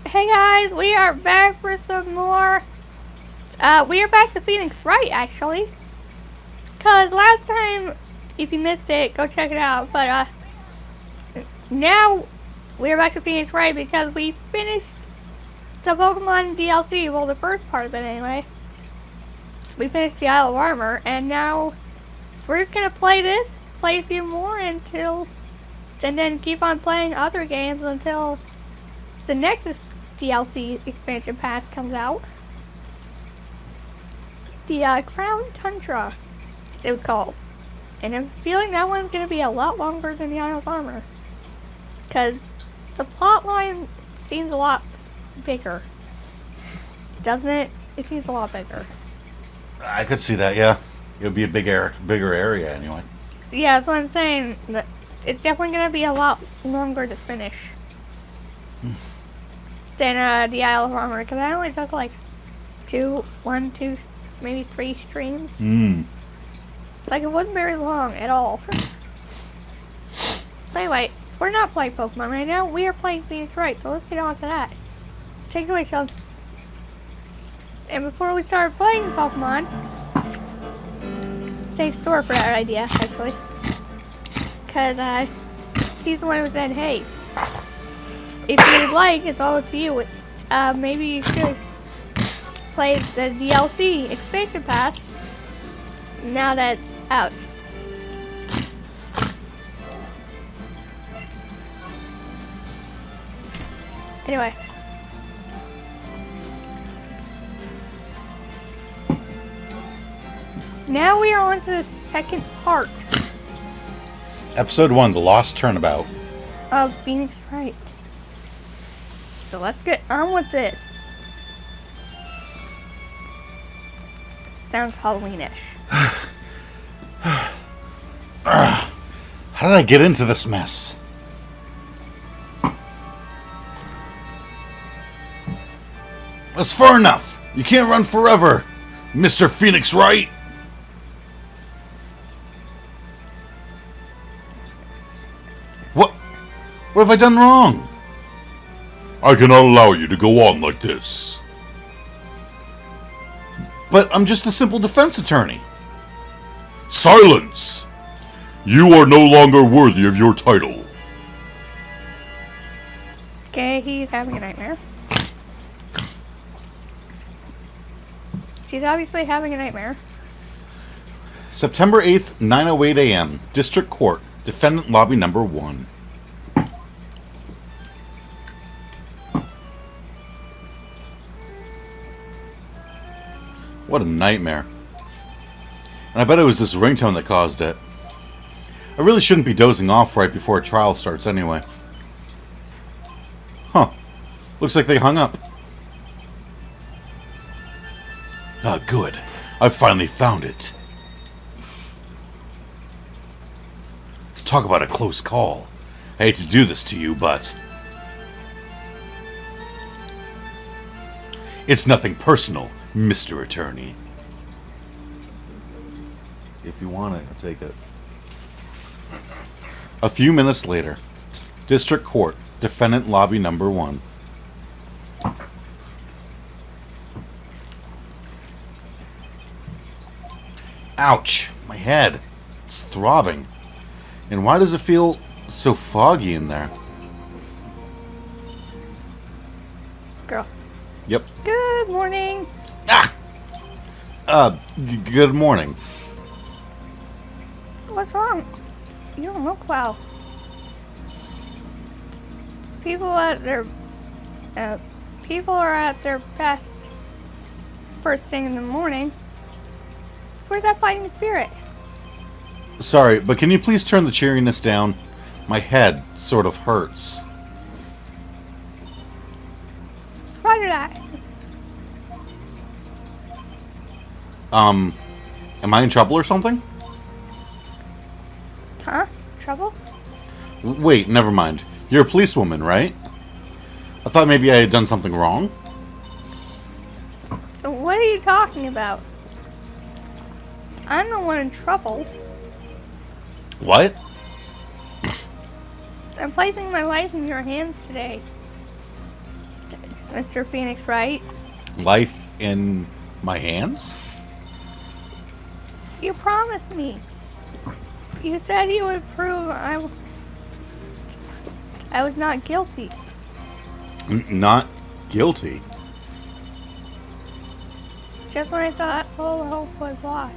Hey guys, we are back for some more. We are back to Phoenix Wright actually. Cause last time, if you missed it, go check it out. But now we are back to Phoenix Wright because we finished the Pokemon DLC. Well, the first part of it anyway. We finished the Isle of Armor, and now we're just gonna play this, play a few more and then keep on playing other games until the next DLC expansion pack comes out. The Crown Tundra, it was called. And I'm feeling that one's going to be a lot longer than the Isle of Armor. Because the plot line seems a lot bigger. Doesn't it? It seems a lot bigger. I could see that, yeah. It would be a bigger area anyway. Yeah, that's what I'm saying. It's definitely going to be a lot longer to finish than the Isle of Armor. Because I only took like two, maybe 3 streams. Like, it wasn't very long at all. Anyway, we're not playing Pokemon right now. We are playing Phoenix Wright, so let's get on to that. Take it away, Sean. And before we start playing Pokemon, thanks to her for that idea, actually. Because she's the one who said, hey, if you'd like, it's all up to you. Maybe you should play the DLC expansion pass now that it's out. Anyway. Now we are on to the second part Episode 1, The Lost Turnabout. of Phoenix Wright. So let's get on with it. Sounds Halloweenish. How did I get into this mess? That's far enough. You can't run forever, Mr. Phoenix Wright. What have I done wrong? I cannot allow you to go on like this. But I'm just a simple defense attorney. Silence! You are no longer worthy of your title. Okay, he's having a nightmare. She's obviously having a nightmare. September 8th, 9:08 a.m. District Court. Defendant Lobby Number 1. What a nightmare. And I bet it was this ringtone that caused it. I really shouldn't be dozing off right before a trial starts anyway. Huh. Looks like they hung up. Ah, good. I finally found it. Talk about a close call. I hate to do this to you, but... it's nothing personal, Mr. Attorney. If you want it, I'll take it. A few minutes later, District Court, Defendant Lobby Number 1. Ouch! My head. It's throbbing. And why does it feel so foggy in there? Girl. Yep. Good morning. Ah! Good morning. What's wrong? You don't look well. People are at their best first thing in the morning. Where's that fighting spirit? Sorry, but can you please turn the cheeriness down? My head sort of hurts. Roger that. Am I in trouble or something? Huh? Trouble? Wait, never mind. You're a policewoman, right? I thought maybe I had done something wrong. So what are you talking about? I'm the one in trouble. What? I'm placing my life in your hands today. Mr. Phoenix Wright. Life in my hands? You promised me. You said you would prove I was not guilty. Not guilty. Just when I thought all hope was lost.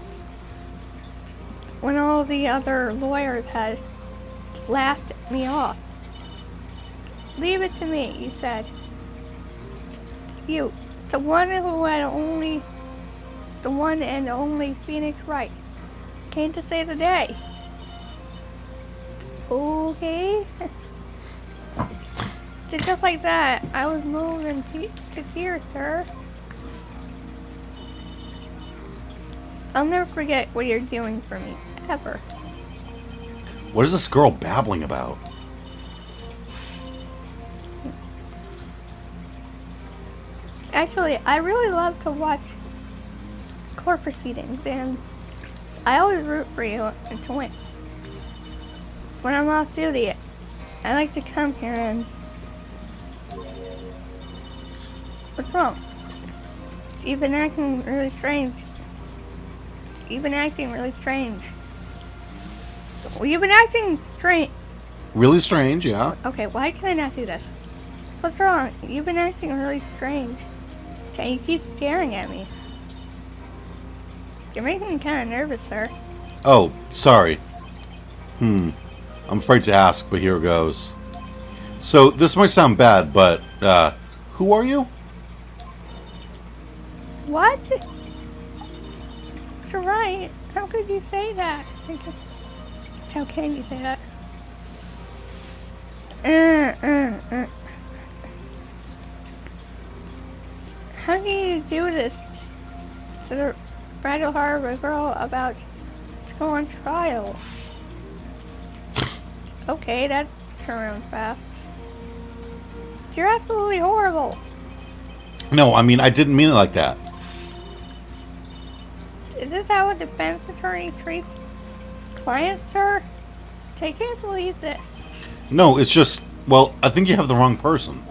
When all the other lawyers had laughed me off. Leave it to me, you said. You, the one and only Phoenix Wright, came to save the day. Okay. Just like that, I was moved to tears, sir. I'll never forget what you're doing for me, ever. What is this girl babbling about? Actually, I really love to watch court proceedings, and I always root for you to win. When I'm off duty, I like to come here and... What's wrong? You've been acting really strange. You've been acting really strange. Well, you've been acting strange. Really strange, yeah. Okay, why can I not do this? What's wrong? You've been acting really strange. And you keep staring at me. You're making me kind of nervous, sir. Oh, sorry. I'm afraid to ask, but here goes. So, this might sound bad, but, who are you? What? You're right. How could you say that? How can you say that? How can you do this to the fragile heart of a girl about to go on trial? Okay, that turned around fast. You're absolutely horrible. No, I mean, I didn't mean it like that. Is this how a defense attorney treats clients, sir? I can't believe this. No, it's just, well, I think you have the wrong person.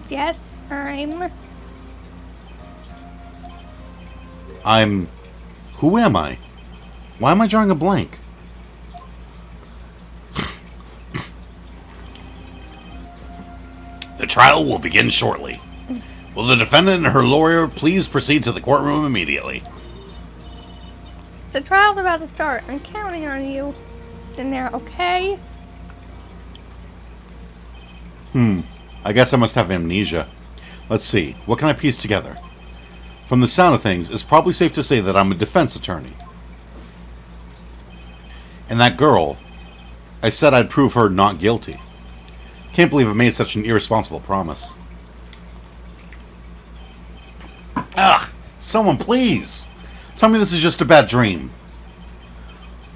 Yes, Who am I? Why am I drawing a blank? The trial will begin shortly. Will the defendant and her lawyer please proceed to the courtroom immediately? The trial's about to start. I'm counting on you. In there, okay? I guess I must have amnesia. Let's see, what can I piece together? From the sound of things, it's probably safe to say that I'm a defense attorney. And that girl, I said I'd prove her not guilty. Can't believe I made such an irresponsible promise. Ugh! Someone please! Tell me this is just a bad dream.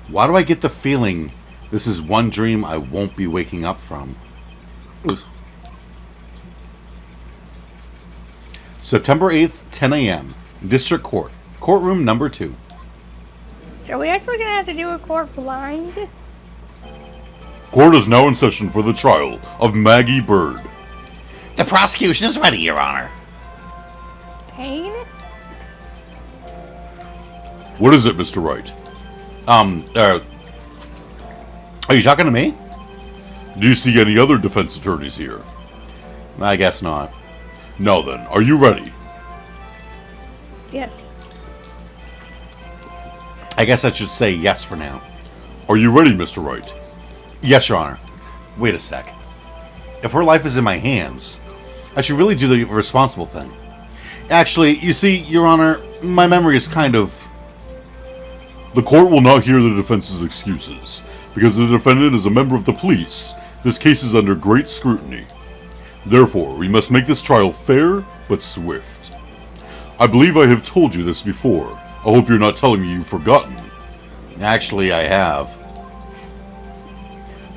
Why do I get the feeling this is one dream I won't be waking up from? September 8th, 10 a.m. District Court. Courtroom number 2. Are we actually going to have to do a court blind? Court is now in session for the trial of Maggie Bird. The prosecution is ready, Your Honor. Pain? What is it, Mr. Wright? Are you talking to me? Do you see any other defense attorneys here? I guess not. Now then, are you ready? Yes. I guess I should say yes for now. Are you ready, Mr. Wright? Yes, Your Honor. Wait a sec. If her life is in my hands, I should really do the responsible thing. Actually, you see, Your Honor, my memory is kind of... The court will not hear the defense's excuses. Because the defendant is a member of the police, this case is under great scrutiny. Therefore, we must make this trial fair, but swift. I believe I have told you this before. I hope you're not telling me you've forgotten. Actually, I have.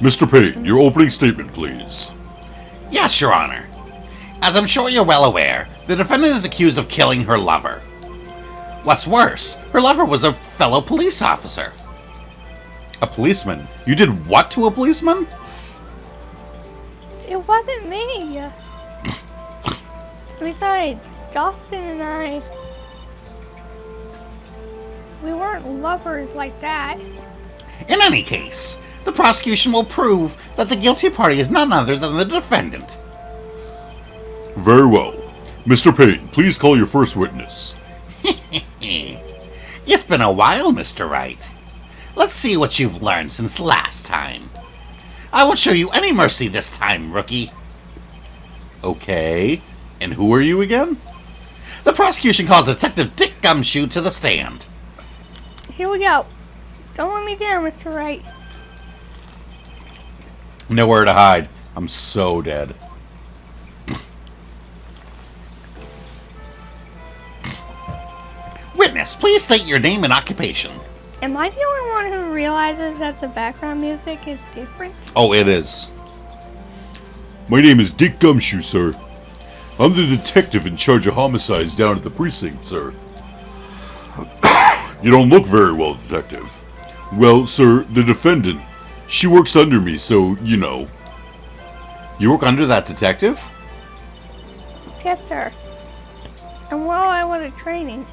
Mr. Payne, your opening statement, please. Yes, Your Honor. As I'm sure you're well aware, the defendant is accused of killing her lover. What's worse, her lover was a fellow police officer. A policeman? You did what to a policeman? It wasn't me. Besides, Dawson and I, we weren't lovers like that. In any case, the prosecution will prove that the guilty party is none other than the defendant. Very well. Mr. Payne, please call your first witness. It's been a while, Mr. Wright. Let's see what you've learned since last time. I won't show you any mercy this time, rookie. Okay. And who are you again? The prosecution calls Detective Dick Gumshoe to the stand. Here we go. Don't let me down, Mr. Wright. Nowhere to hide. I'm so dead. Witness, please state your name and occupation. Am I the only one who realizes that the background music is different? Oh, it is. My name is Dick Gumshoe, sir. I'm the detective in charge of homicides down at the precinct, sir. You don't look very well, detective. Well, sir, the defendant, she works under me, so, you know. You work under that detective? Yes, sir. And while I was a trainee,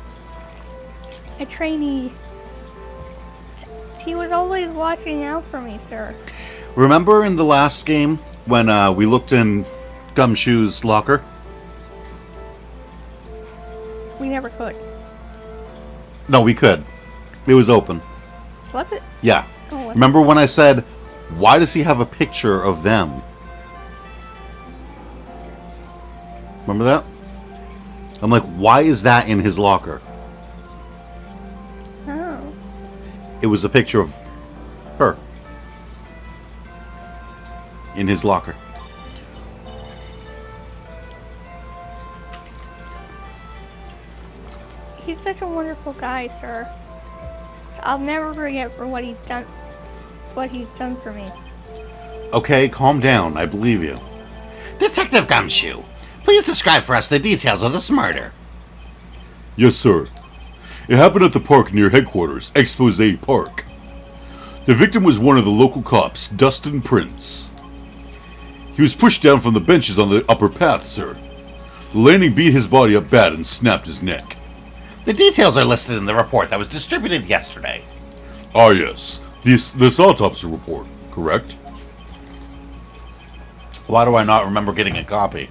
he was always watching out for me, sir. Remember in the last game when we looked in Gumshoe's locker? We never could. No, we could. It was open. Was it? Yeah. Oh, was it? Remember when I said, why does he have a picture of them? Remember that? I'm like, why is that in his locker? Oh. It was a picture of her. In his locker. He's such a wonderful guy, sir. I'll never forget for what he's done for me. Okay, calm down. I believe you. Detective Gumshoe, please describe for us the details of this murder. Yes, sir. It happened at the park near headquarters, Expose Park. The victim was one of the local cops, Dustin Prince. He was pushed down from the benches on the upper path, sir. The landing beat his body up bad and snapped his neck. The details are listed in the report that was distributed yesterday. Ah, yes. This autopsy report, correct? Why do I not remember getting a copy?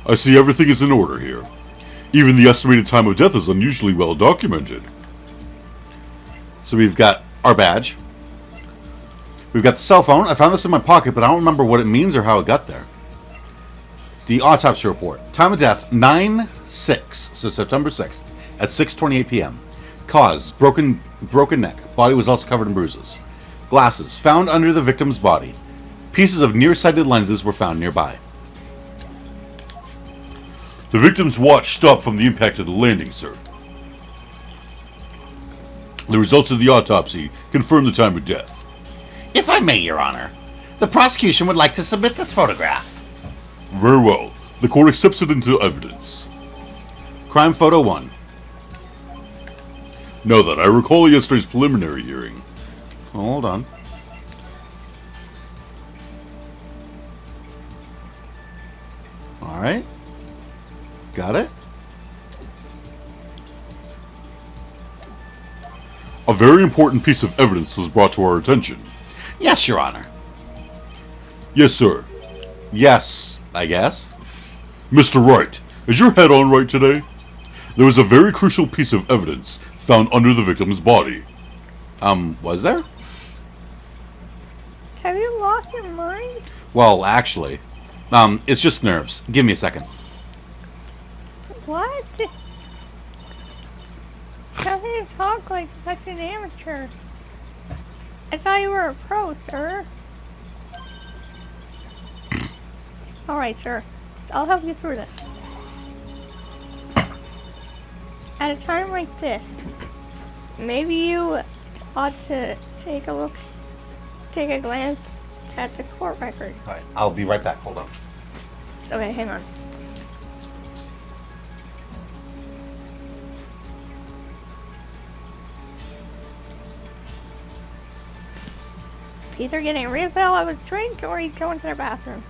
I see everything is in order here. Even the estimated time of death is unusually well documented. So we've got our badge. We've got the cell phone. I found this in my pocket, but I don't remember what it means or how it got there. The autopsy report. Time of death, 9/6, so September 6th, at 6:28 p.m. Cause, broken neck. Body was also covered in bruises. Glasses, found under the victim's body. Pieces of nearsighted lenses were found nearby. The victim's watch stopped from the impact of the landing, sir. The results of the autopsy confirm the time of death. If I may, Your Honor, the prosecution would like to submit this photograph. Very well. The court accepts it into evidence. Crime photo 1. Now that I recall yesterday's preliminary hearing. Hold on. Alright. Got it. A very important piece of evidence was brought to our attention. Yes, Your Honor. Yes, sir. Yes, I guess. Mr. Wright, is your head on right today? There was a very crucial piece of evidence found under the victim's body. Was there? Have you lost your mind? Well, actually, it's just nerves. Give me a second. What? How can you talk like such an amateur? I thought you were a pro, sir. Alright, sir. I'll help you through this. At a time like this, maybe you ought to take a glance at the court record. Alright, I'll be right back. Hold on. Okay, hang on. Either getting a refill of his drink or he's going to the bathroom.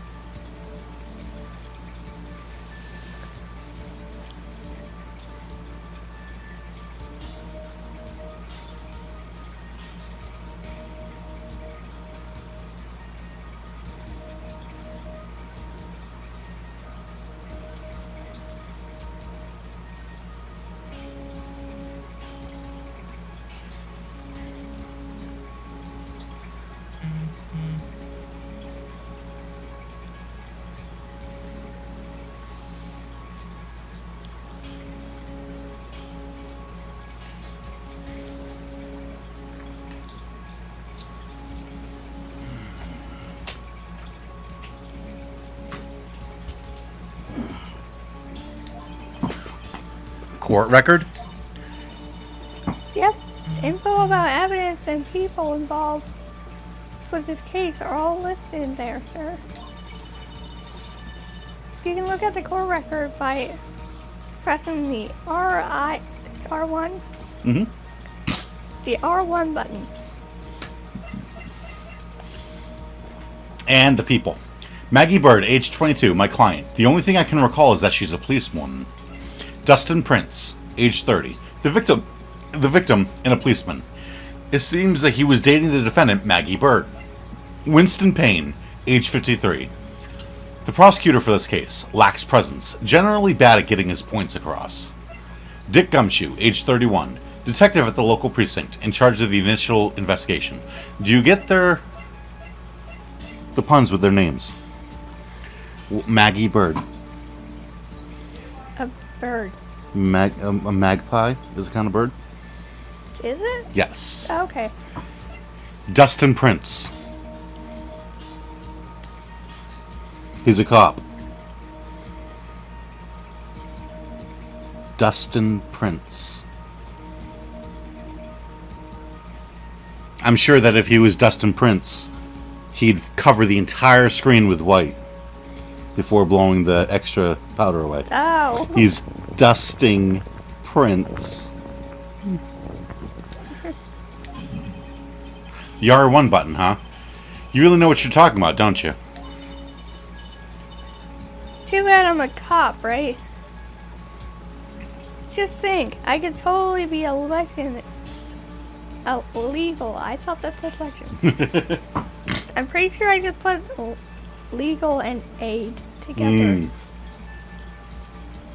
court record? Yep, info about evidence and people involved with this case are all listed in there, sir. You can look at the court record by pressing the R1? Mm-hmm. The R1 button. And the people. Maggie Bird, age 22, my client. The only thing I can recall is that she's a policewoman. Dustin Prince, age 30. The victim and a policeman. It seems that he was dating the defendant, Maggie Bird. Winston Payne, age 53. The prosecutor for this case lacks presence, generally bad at getting his points across. Dick Gumshoe, age 31. Detective at the local precinct, in charge of the initial investigation. Do you get the puns with their names? Maggie Bird. A bird. A magpie is a kind of bird? Is it? Yes. Okay. Dustin Prince. He's a cop. Dustin Prince. I'm sure that if he was Dustin Prince, he'd cover the entire screen with white before blowing the extra powder away. Oh. He's dusting Prince. The R1 button, huh? You really know what you're talking about, don't you? Too bad I'm a cop, right? Just think, I could totally be illegal. I thought that said election. I'm pretty sure I could put legal and aid together.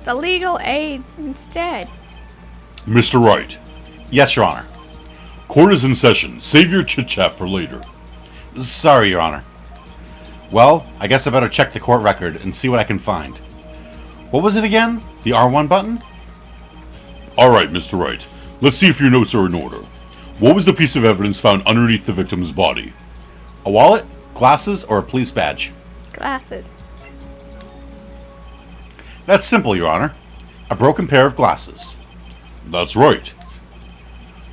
The legal aid instead. Mr. Wright. Yes, Your Honor. Court is in session. Save your chit-chat for later. Sorry, Your Honor. Well, I guess I better check the court record and see what I can find. What was it again? The R1 button? Alright, Mr. Wright. Let's see if your notes are in order. What was the piece of evidence found underneath the victim's body? A wallet, glasses, or a police badge? Glasses. That's simple, Your Honor. A broken pair of glasses. That's right.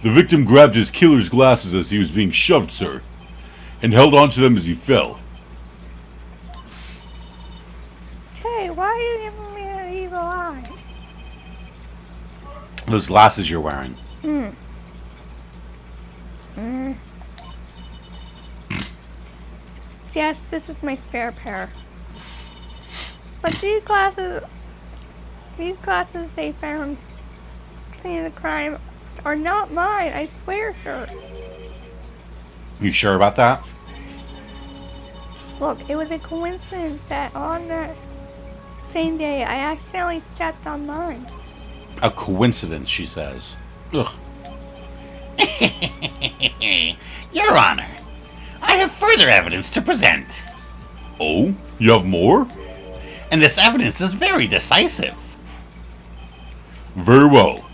The victim grabbed his killer's glasses as he was being shoved, sir, and held onto them as he fell. Hey, why are you giving me an evil eye? Those glasses you're wearing. Yes, this is my spare pair. But these glasses they found scene of the crime are not mine, I swear, sir. You sure about that? Look, it was a coincidence that on that same day I accidentally stepped on mine. A coincidence, she says. Ugh. Your Honor, I have further evidence to present. Oh? You have more? And this evidence is very decisive. Very well.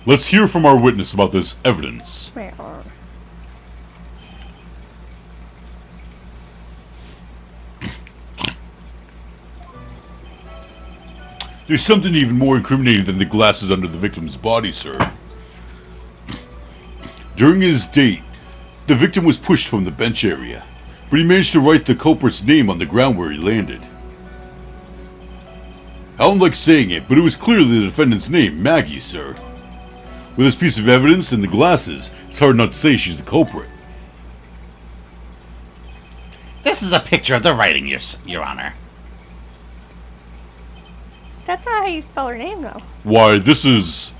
Let's hear from our witness about this evidence. Where are... There's something even more incriminating than the glasses under the victim's body, sir. During his date, the victim was pushed from the bench area, but he managed to write the culprit's name on the ground where he landed. I don't like saying it, but it was clearly the defendant's name, Maggie, sir. With this piece of evidence and the glasses, it's hard not to say she's the culprit. This is a picture of the writing, Your Honor. That's not how you spell her name, though. Why, this is...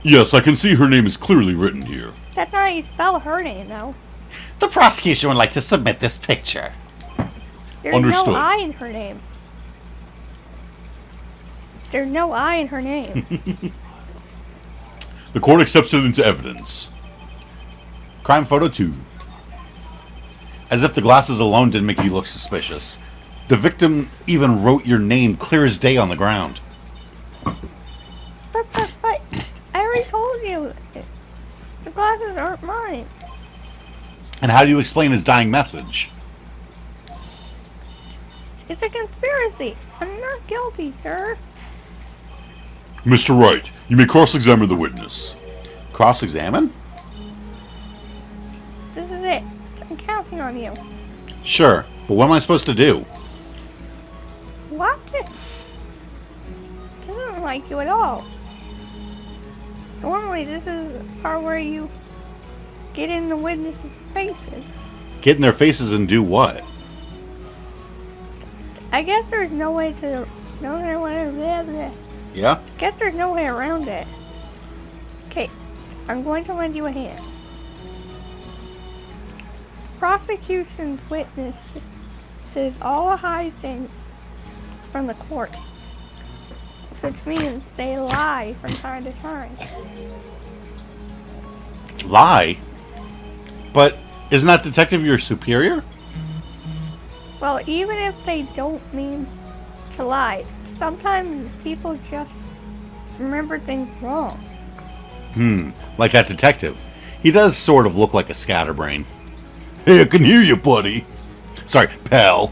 Yes, I can see her name is clearly written here. That's not how you spell her name, though. The prosecution would like to submit this picture. There's Understood. no I in her name. There's no I in her name. The court accepts it into evidence. Crime photo 2. As if the glasses alone didn't make you look suspicious. The victim even wrote your name clear as day on the ground. But, I already told you. The glasses aren't mine. And how do you explain his dying message? It's a conspiracy. I'm not guilty, sir. Mr. Wright, you may cross-examine the witness. Cross-examine? This is it. I'm counting on you. Sure, but what am I supposed to do? What? Doesn't like you at all. Normally, this is the part where you get in the witnesses' faces. Get in their faces and do what? I guess there's no way to. Yeah? Guess there's no way around it. Okay, I'm going to lend you a hand. Prosecution's witnesses all hide things from the court, which means they lie from time to time. Lie? But isn't that detective your superior? Well, even if they don't mean to lie, sometimes people just remember things wrong. Like that detective. He does sort of look like a scatterbrain. Hey, I can hear you, buddy. Sorry, pal.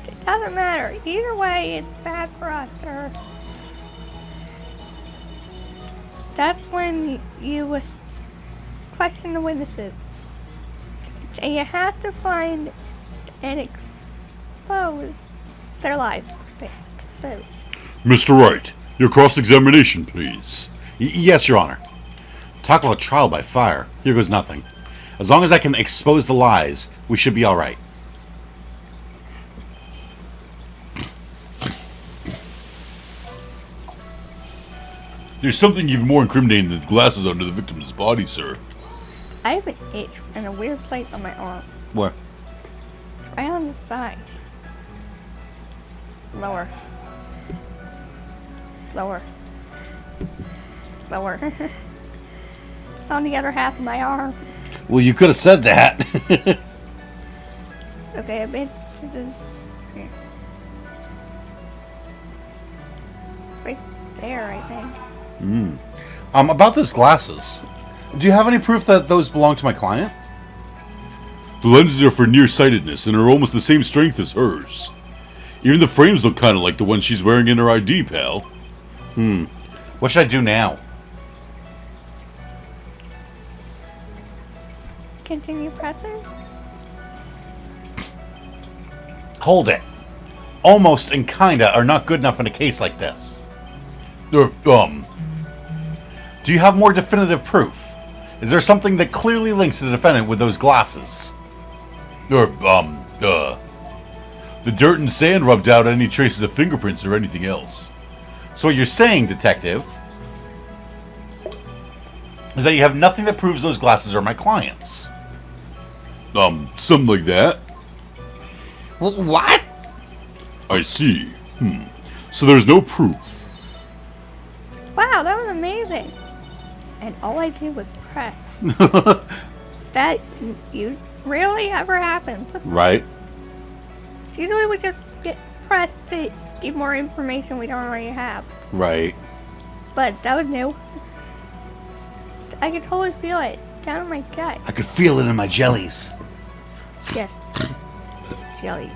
It doesn't matter. Either way, it's bad for us, sir. That's when you question the witnesses. And you have to find and expose their lies. Expose. Mr. Wright, your cross-examination, please. Yes, Your Honor. Talk about trial by fire. Here goes nothing. As long as I can expose the lies, we should be alright. There's something even more incriminating than the glasses under the victim's body, sir. I have an itch and a weird place on my arm. Where? Right on the side. Lower. Lower. Lower. It's on the other half of my arm. Well, you could have said that. Okay, a bit. Here. Right there, I think. About those glasses. Do you have any proof that those belong to my client? The lenses are for nearsightedness and are almost the same strength as hers. Even the frames look kind of like the one she's wearing in her ID, pal. What should I do now? Continue pressing. Hold it. Almost and kinda are not good enough in a case like this. Do you have more definitive proof? Is there something that clearly links the defendant with those glasses? The dirt and sand rubbed out any traces of fingerprints or anything else. So what you're saying, detective, is that you have nothing that proves those glasses are my client's. Something like that. What? I see. So there's no proof. Wow, that was amazing. And all I did was press. That you rarely ever happens. Right? Usually we just get pressed to give more information we don't already have. Right. But that was new. I could totally feel it down in my gut. I could feel it in my jellies. Yes. Jellies.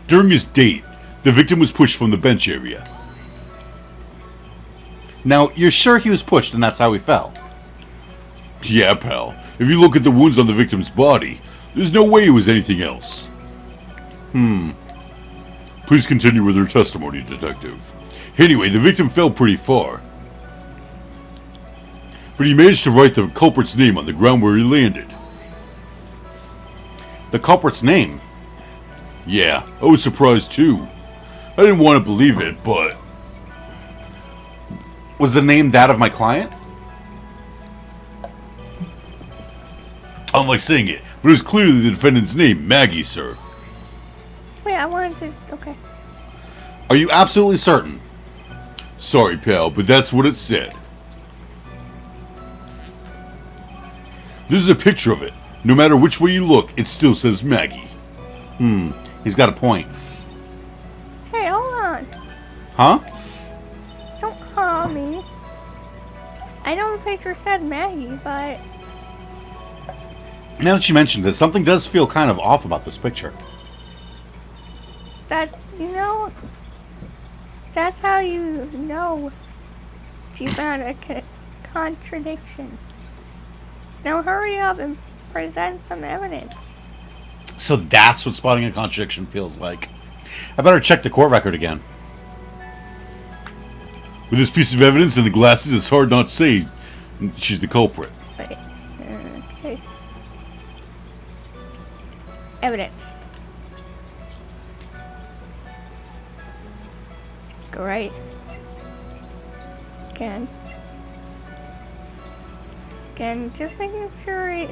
During his date, the victim was pushed from the bench area. Now, you're sure he was pushed and that's how he fell? Yeah, pal. If you look at the wounds on the victim's body, there's no way it was anything else. Please continue with your testimony, detective. Anyway, the victim fell pretty far. But he managed to write the culprit's name on the ground where he landed. The culprit's name? Yeah, I was surprised too. I didn't want to believe it, but... Was the name that of my client? I don't like saying it, but it was clearly the defendant's name, Maggie, sir. Wait, I wanted to... Okay. Are you absolutely certain? Sorry, pal, but that's what it said. This is a picture of it. No matter which way you look, it still says Maggie. He's got a point. Hey, hold on. Huh? Don't call me. I know the picture said Maggie, but... Now that she mentions it, something does feel kind of off about this picture. That You know, that's how you know you found a contradiction. Now hurry up and present some evidence. So that's what spotting a contradiction feels like. I better check the court record again. With this piece of evidence and the glasses, it's hard not to say she's the culprit. Wait, okay. Evidence. Great. Again, just making sure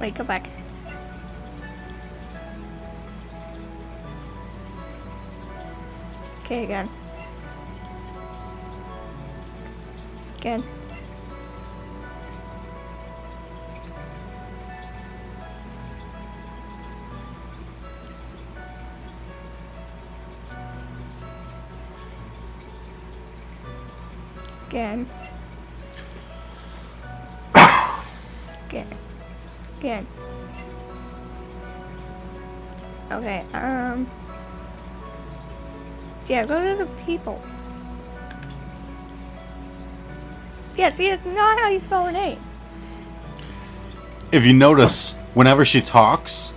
wait, go back. Okay, again. Again. Again. Again. Okay, yeah, go to the people. Yeah, see, it's not how you spell her name. If you notice, whenever she talks,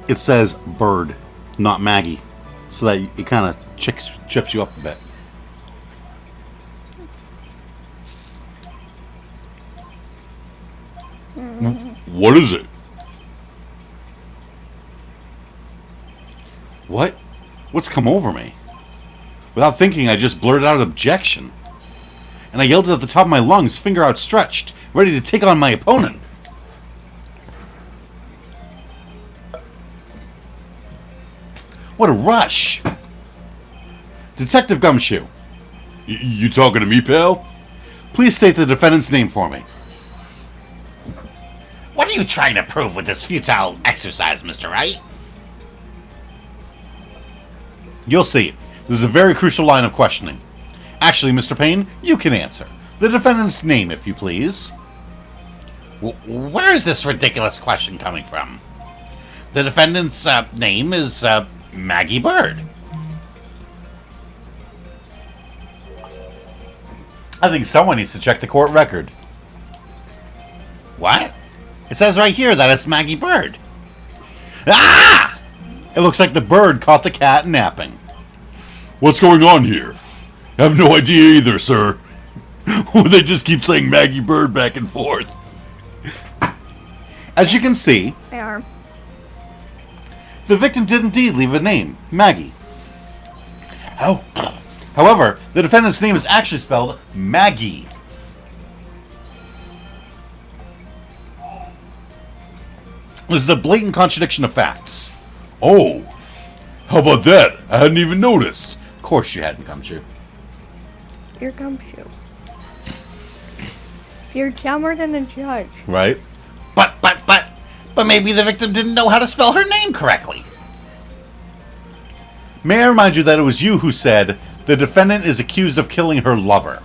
it says Bird, not Maggie. So that it kind of chips you up a bit. What is it? What? What's come over me? Without thinking, I just blurted out objection. And I yelled it at the top of my lungs, finger outstretched, ready to take on my opponent. What a rush! Detective Gumshoe. You talking to me, pal? Please state the defendant's name for me. What are you trying to prove with this futile exercise, Mr. Wright? You'll see. This is a very crucial line of questioning. Actually, Mr. Payne, you can answer. The defendant's name, if you please. Where is this ridiculous question coming from? The defendant's name is Maggie Bird. I think someone needs to check the court record. What? It says right here that it's Maggie Bird. Ah! It looks like the bird caught the cat napping. What's going on here? I have no idea either, sir. They just keep saying Maggie Bird back and forth. As you can see, They are. the victim did indeed leave a name, Maggie. However, the defendant's name is actually spelled Maggie. This is a blatant contradiction of facts. Oh, how about that? I hadn't even noticed. Of course you hadn't, Gumshoe. You're Gumshoe. You're dumber than the judge. Right? But maybe the victim didn't know how to spell her name correctly. May I remind you that it was you who said the defendant is accused of killing her lover.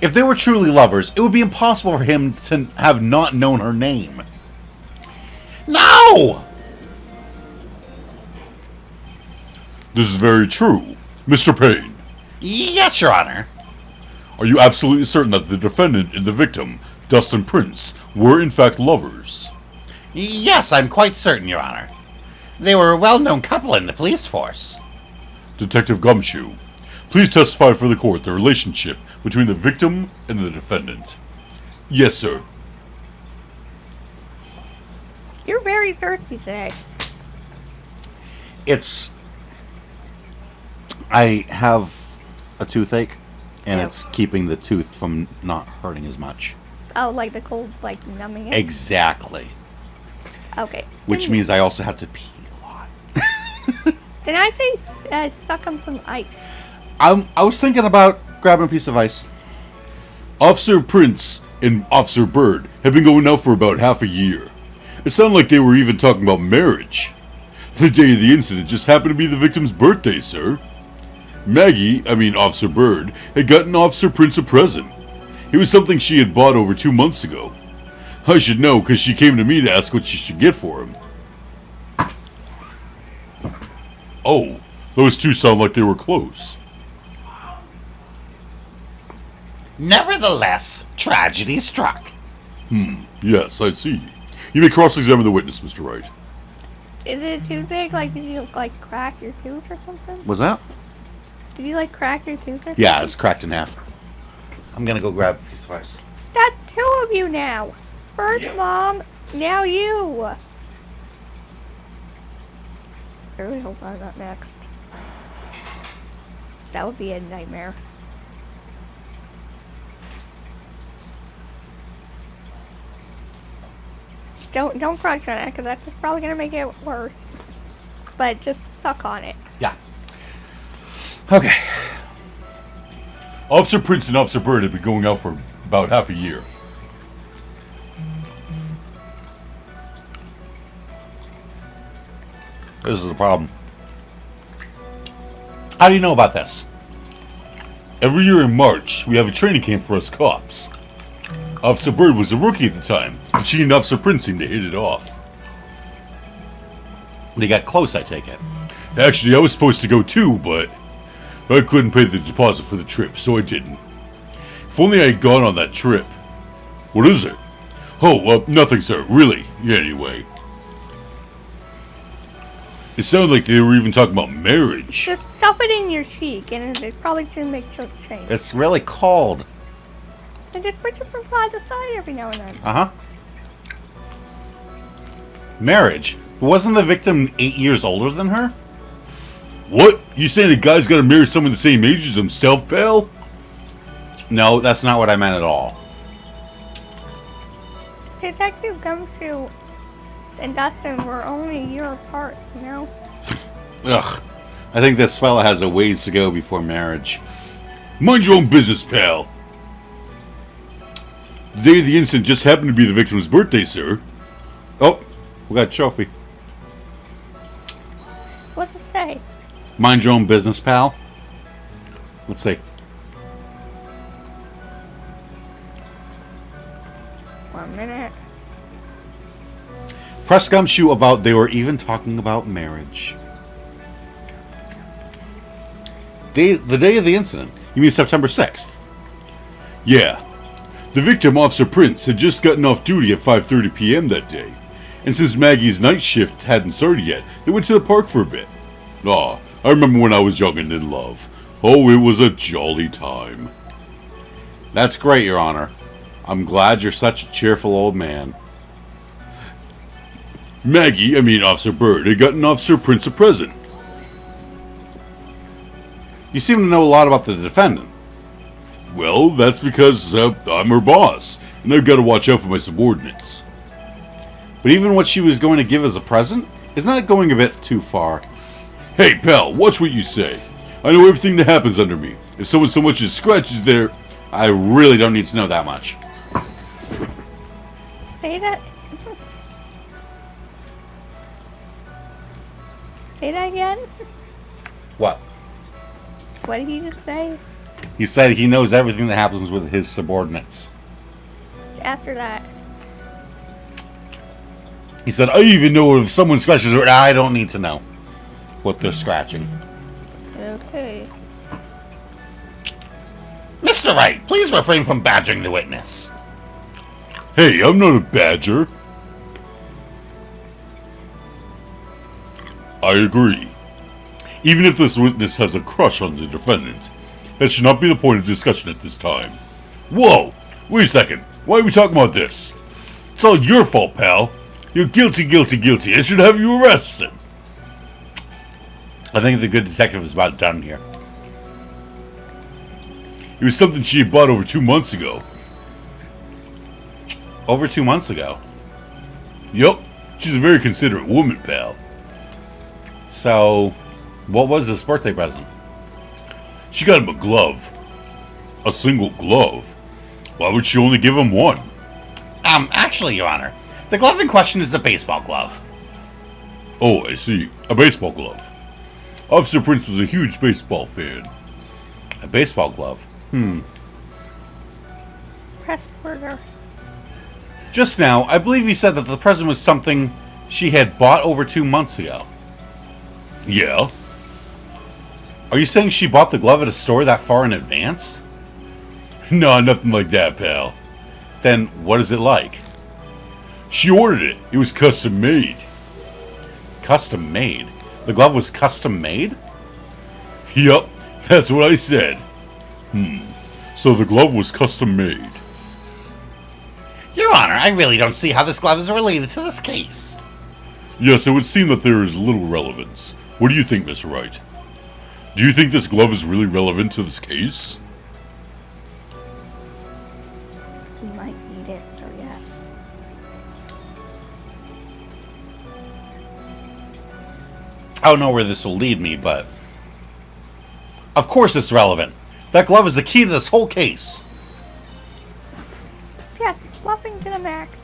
If they were truly lovers, it would be impossible for him to have not known her name. No! This is very true. Mr. Payne, Yes, Your Honor. are you absolutely certain that the defendant and the victim, Dustin Prince, were in fact lovers? Yes, I'm quite certain, Your Honor. They were a well-known couple in the police force. Detective Gumshoe, please testify for the court the relationship between the victim and the defendant. Yes, sir. You're very thirsty today. I have a toothache, and Yep. it's keeping the tooth from not hurting as much. Oh, like the cold, like numbing it? Exactly. Okay. Which means I also have to pee a lot. Did I say suck on some ice? I was thinking about grabbing a piece of ice. Officer Prince and Officer Bird have been going out for about half a year. It sounded like they were even talking about marriage. The day of the incident just happened to be the victim's birthday, sir. Officer Bird, had gotten Officer Prince a present. It was something she had bought over 2 months ago. I should know, because she came to me to ask what she should get for him. Oh, those two sound like they were close. Nevertheless, tragedy struck. Yes, I see. You may cross-examine the witness, Mr. Wright. Is it too big? Like, did you, like, crack your tooth or something? Was that? Did you, like, crack your tooth or something? Yeah, it's cracked in half. I'm gonna go grab a piece of ice. That's two of you now. First Yep. Mom, now you. I really hope I'm not next. That would be a nightmare. Don't crunch on it, because that's just probably gonna make it worse. But just suck on it. Yeah. Okay. Officer Prince and Officer Bird have been going out for about half a year. This is the problem. How do you know about this? Every year in March, we have a training camp for us cops. Officer Bird was a rookie at the time, and she and Officer Prince seemed to hit it off. They got close, I take it. Actually, I was supposed to go too, but I couldn't pay the deposit for the trip, so I didn't. If only I had gone on that trip. What is it? Oh, nothing, sir. Really. Anyway. It sounded like they were even talking about marriage. Just stuff it in your cheek, and it probably shouldn't make some change. It's really cold. And just push it from side to side every now and then. Uh-huh. Marriage? Wasn't the victim 8 years older than her? What? You saying a guy's gotta marry someone the same age as himself, pal? No, that's not what I meant at all. Detective Gumshoe and Dustin were only a year apart, you know? Ugh. I think this fella has a ways to go before marriage. Mind your own business, pal. The day of the incident just happened to be the victim's birthday, sir. Oh, we got a trophy. What's it say? Mind your own business, pal. Let's see. One minute. Press Gumshoe about they were even talking about marriage. The day of the incident. You mean September 6th? Yeah. The victim, Officer Prince, had just gotten off duty at 5:30 p.m. that day. And since Maggie's night shift hadn't started yet, they went to the park for a bit. Ah, I remember when I was young and in love. Oh, it was a jolly time. That's great, Your Honor. I'm glad you're such a cheerful old man. Officer Bird, had gotten Officer Prince a present. You seem to know a lot about the defendant. Well, that's because I'm her boss, and I've got to watch out for my subordinates. But even what she was going to give as a present, isn't that going a bit too far? Hey, pal, watch what you say. I know everything that happens under me. If someone so much as scratches their... I really don't need to know that much. Say that. Say that again? What? What did he just say? He said he knows everything that happens with his subordinates. After that. He said, I even know if someone scratches her... I don't need to know what they're scratching. Okay. Mr. Wright, please refrain from badgering the witness. Hey, I'm not a badger. I agree. Even if this witness has a crush on the defendant, that should not be the point of discussion at this time. Whoa! Wait a second. Why are we talking about this? It's all your fault, pal. You're guilty, guilty, guilty. I should have you arrested. I think the good detective is about done here. It was something she had bought over 2 months ago. Over 2 months ago? Yup. She's a very considerate woman, pal. So, what was this birthday present? She got him a glove. A single glove. Why would she only give him one? Actually, Your Honor, the glove in question is the baseball glove. Oh, I see. A baseball glove. Officer Prince was a huge baseball fan. A baseball glove? Pressburger. Just now, I believe you said that the present was something she had bought over 2 months ago. Yeah, Are you saying she bought the glove at a store that far in advance? No, nothing like that, pal. Then what is it like? She ordered it. It was custom made. Custom made? The glove was custom made? Yup, that's what I said. So the glove was custom made. Your Honor, I really don't see how this glove is related to this case. Yes, it would seem that there is little relevance. What do you think, Mr. Wright? Do you think this glove is really relevant to this case? He might need it, so yes. I don't know where this will lead me, but... Of course it's relevant. That glove is the key to this whole case. Yes, fluffing to the max.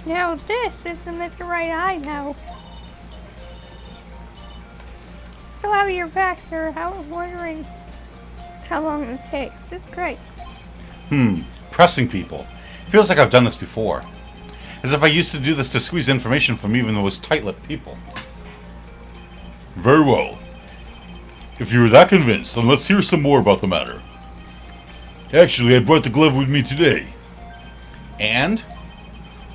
Now this is the Mr. Right I know. So how you're back, sir. I was wondering how long it takes. It's great. Pressing people. Feels like I've done this before. As if I used to do this to squeeze information from even the most tight-lipped people. Very well. If you're that convinced, then let's hear some more about the matter. Actually, I brought the glove with me today. And?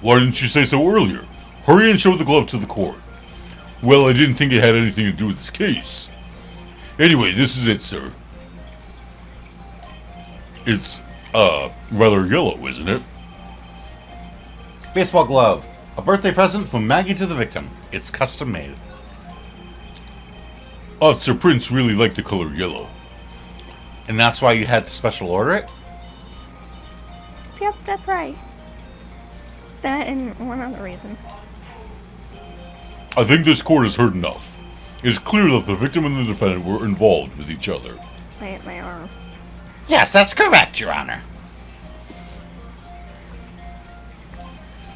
Why didn't you say so earlier? Hurry and show the glove to the court. Well, I didn't think it had anything to do with this case. Anyway, this is it, sir. It's, rather yellow, isn't it? Baseball glove. A birthday present from Maggie to the victim. It's custom made. Officer Prince really liked the color yellow. And that's why you had to special order it? Yep, that's right. That and one other reason. I think this court has heard enough. It is clear that the victim and the defendant were involved with each other. I hit my arm. Yes, that's correct, Your Honor.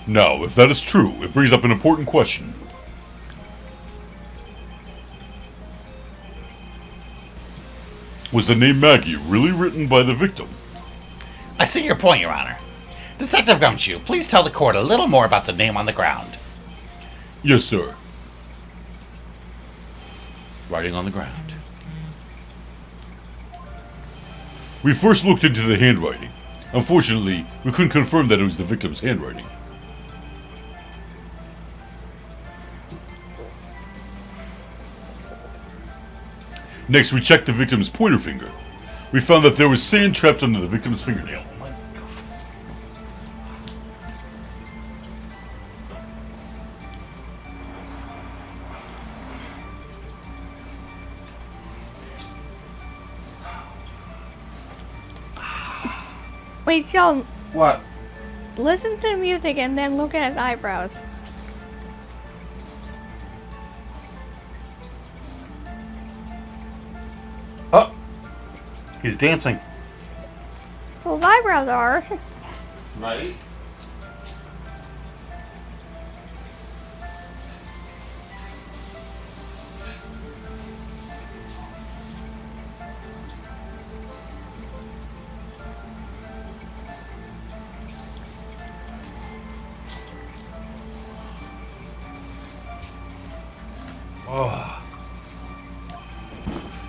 Now, if that is true, it brings up an important question. Was the name Maggie really written by the victim? I see your point, Your Honor. Detective Gumshoe, please tell the court a little more about the name on the ground. Yes, sir. Writing on the ground. We first looked into the handwriting. Unfortunately, we couldn't confirm that it was the victim's handwriting. Next, we checked the victim's pointer finger. We found that there was sand trapped under the victim's fingernail. Wait, Sheldon, What? listen to the music and then look at his eyebrows. Oh! He's dancing. So his eyebrows are. Right?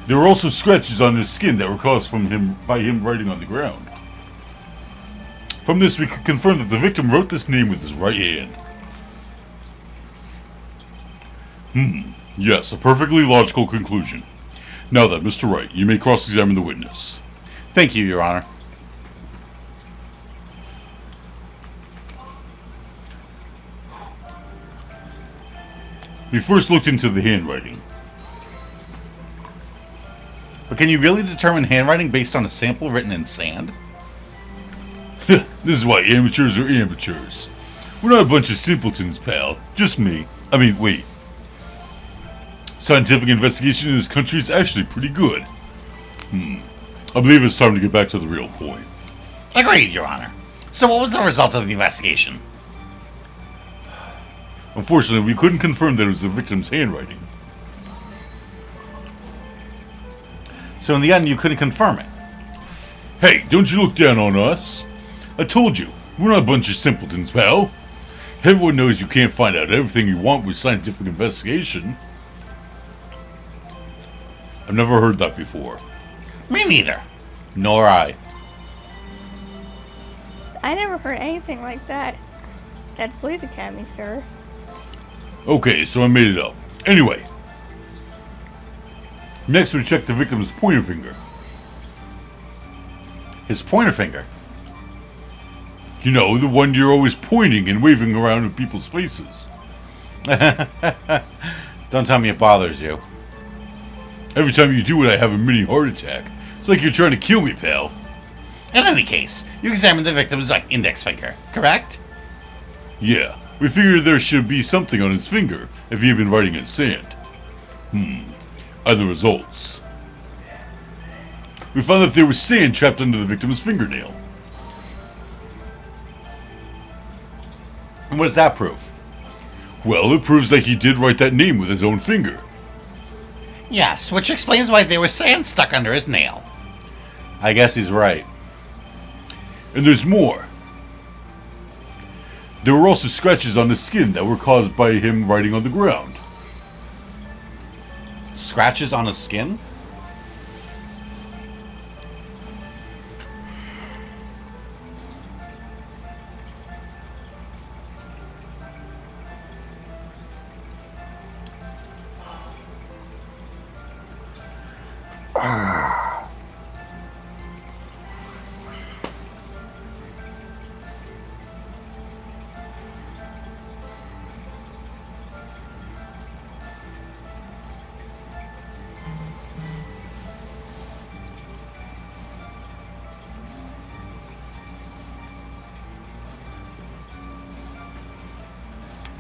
There were also scratches on his skin that were caused by him writing on the ground. From this, we could confirm that the victim wrote this name with his right hand. Yes, a perfectly logical conclusion. Now then, Mr. Wright, you may cross-examine the witness. Thank you, Your Honor. We first looked into the handwriting. But can you really determine handwriting based on a sample written in sand? This is why amateurs are amateurs. We're not a bunch of simpletons, pal. Just me. Wait. Scientific investigation in this country is actually pretty good. I believe it's time to get back to the real point. Agreed, Your Honor. So what was the result of the investigation? Unfortunately, we couldn't confirm that it was the victim's handwriting. So in the end, you couldn't confirm it. Hey, don't you look down on us. I told you, we're not a bunch of simpletons, pal. Everyone knows you can't find out everything you want with scientific investigation. I've never heard that before. Me neither. Nor I. I never heard anything like that at the police academy, sir. Okay, so I made it up. Anyway. Next, we checked the victim's pointer finger. His pointer finger? You know, the one you're always pointing and waving around in people's faces. Don't tell me it bothers you. Every time you do it, I have a mini heart attack. It's like you're trying to kill me, pal. In any case, you examined the victim's index finger, correct? Yeah, we figured there should be something on his finger if he had been writing in sand. Are the results. We found that there was sand trapped under the victim's fingernail. And what does that prove? Well, it proves that he did write that name with his own finger. Yes, which explains why there was sand stuck under his nail. I guess he's right. And there's more. There were also scratches on his skin that were caused by him writing on the ground. Scratches on his skin?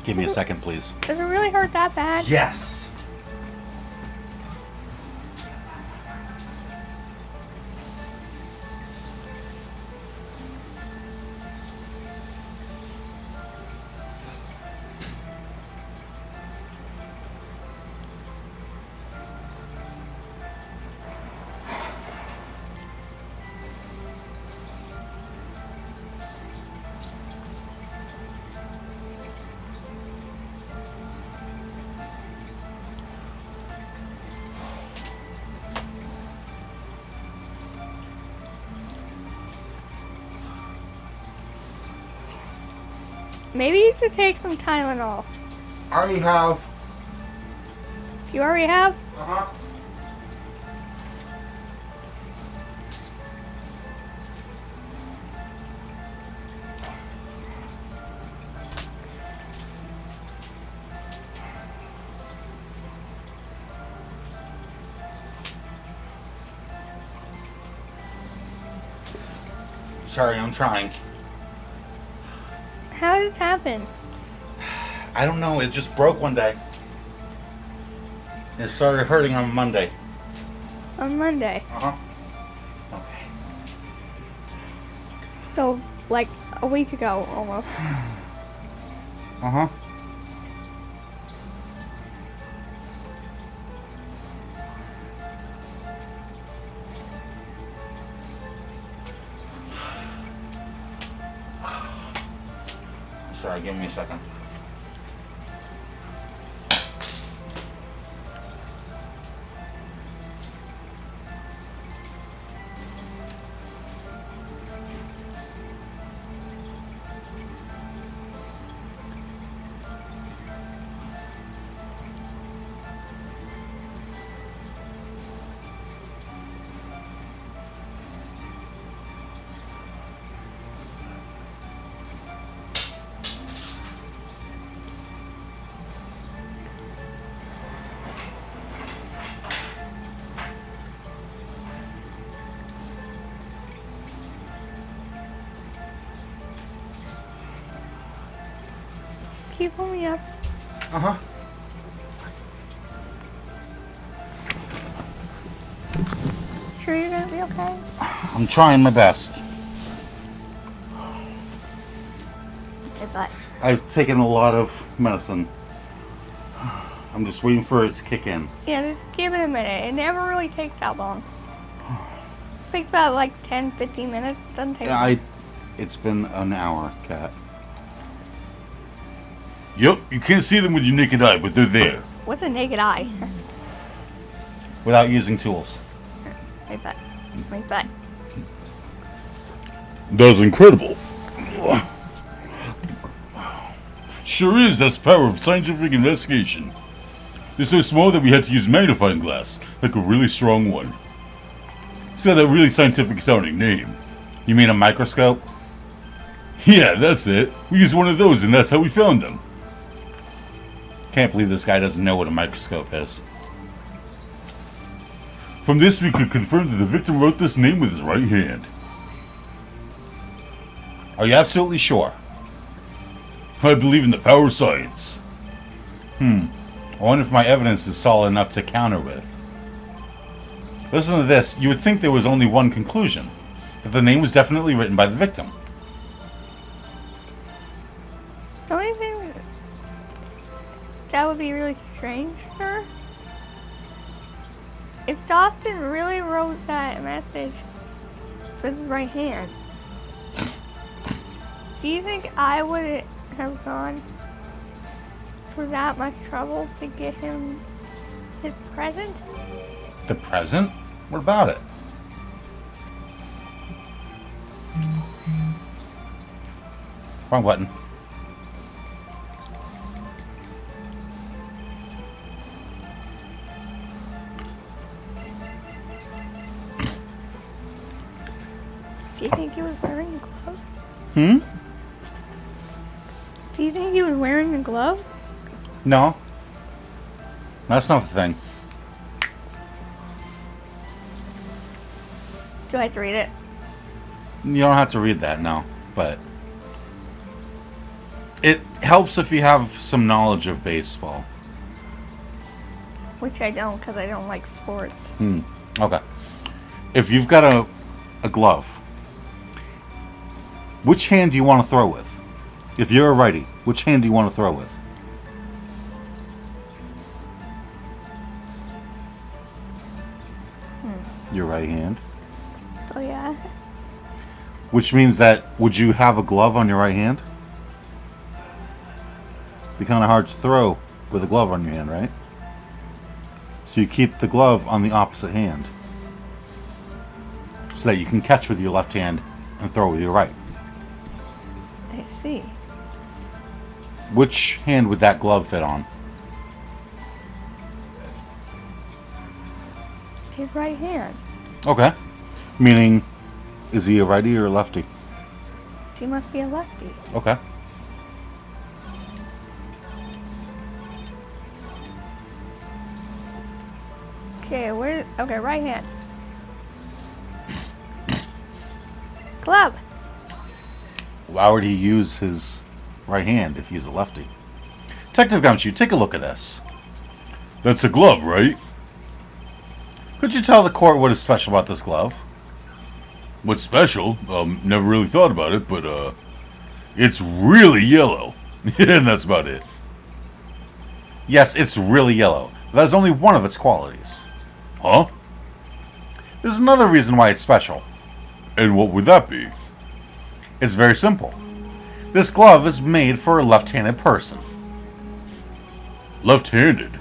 Give me a second, please. Does it really hurt that bad? Yes. Maybe you should take some Tylenol. I already have. You already have? Uh-huh. Sorry, I'm trying. How did it happen? I don't know, it just broke one day. It started hurting on Monday. On Monday. Uh-huh. Okay. So, like, a week ago, almost. Uh-huh. Sorry, give me a second. you pull me up? Uh-huh. Sure you're gonna be okay? I'm trying my best. Okay, but I've taken a lot of medicine. I'm just waiting for it to kick in. yeah, just give it a minute. It never really takes that long. It takes about like 10, 15 minutes. It doesn't take long. It's been an hour, Kat. Yep, you can't see them with your naked eye, but they're there. What's a naked eye? Without using tools. My butt. My butt. That's incredible. Sure is, that's the power of scientific investigation. They're so small that we had to use magnifying glass, like a really strong one. It's got that really scientific sounding name. You mean a microscope? Yeah, that's it. We used one of those and that's how we found them. Can't believe this guy doesn't know what a microscope is. From this we could confirm that the victim wrote this name with his right hand. Are you absolutely sure? I believe in the power of science. I wonder if my evidence is solid enough to counter with. Listen to this. You would think there was only one conclusion. That the name was definitely written by the victim. The only thing that would be really strange, sir, if Dawson really wrote that message with his right hand, do you think I would have gone for that much trouble to get him his present? The present? What about it? Wrong button. Do you think he was wearing a glove? Hmm? Do you think he was wearing a glove? No. That's not the thing. Do I have to read it? You don't have to read that, no. But it helps if you have some knowledge of baseball. Which I don't, because I don't like sports. Okay. If you've got a glove, which hand do you want to throw with? If you're a righty, which hand do you want to throw with? Your right hand. So yeah. Which means that, would you have a glove on your right hand? Be kind of hard to throw with a glove on your hand, right? So you keep the glove on the opposite hand. So that you can catch with your left hand and throw with your right. I see. Which hand would that glove fit on? His right hand. Okay. Meaning, is he a righty or a lefty? He must be a lefty. Okay. Okay, okay, right hand. Glove. Why would he use his right hand if he's a lefty? Detective Gumshoe, take a look at this. That's a glove, right? Could you tell the court what is special about this glove? What's special? Never really thought about it, but it's really yellow. And that's about it. Yes, it's really yellow. But that's only one of its qualities. Huh? There's another reason why it's special. And what would that be? It's very simple. This glove is made for a left-handed person. Left-handed?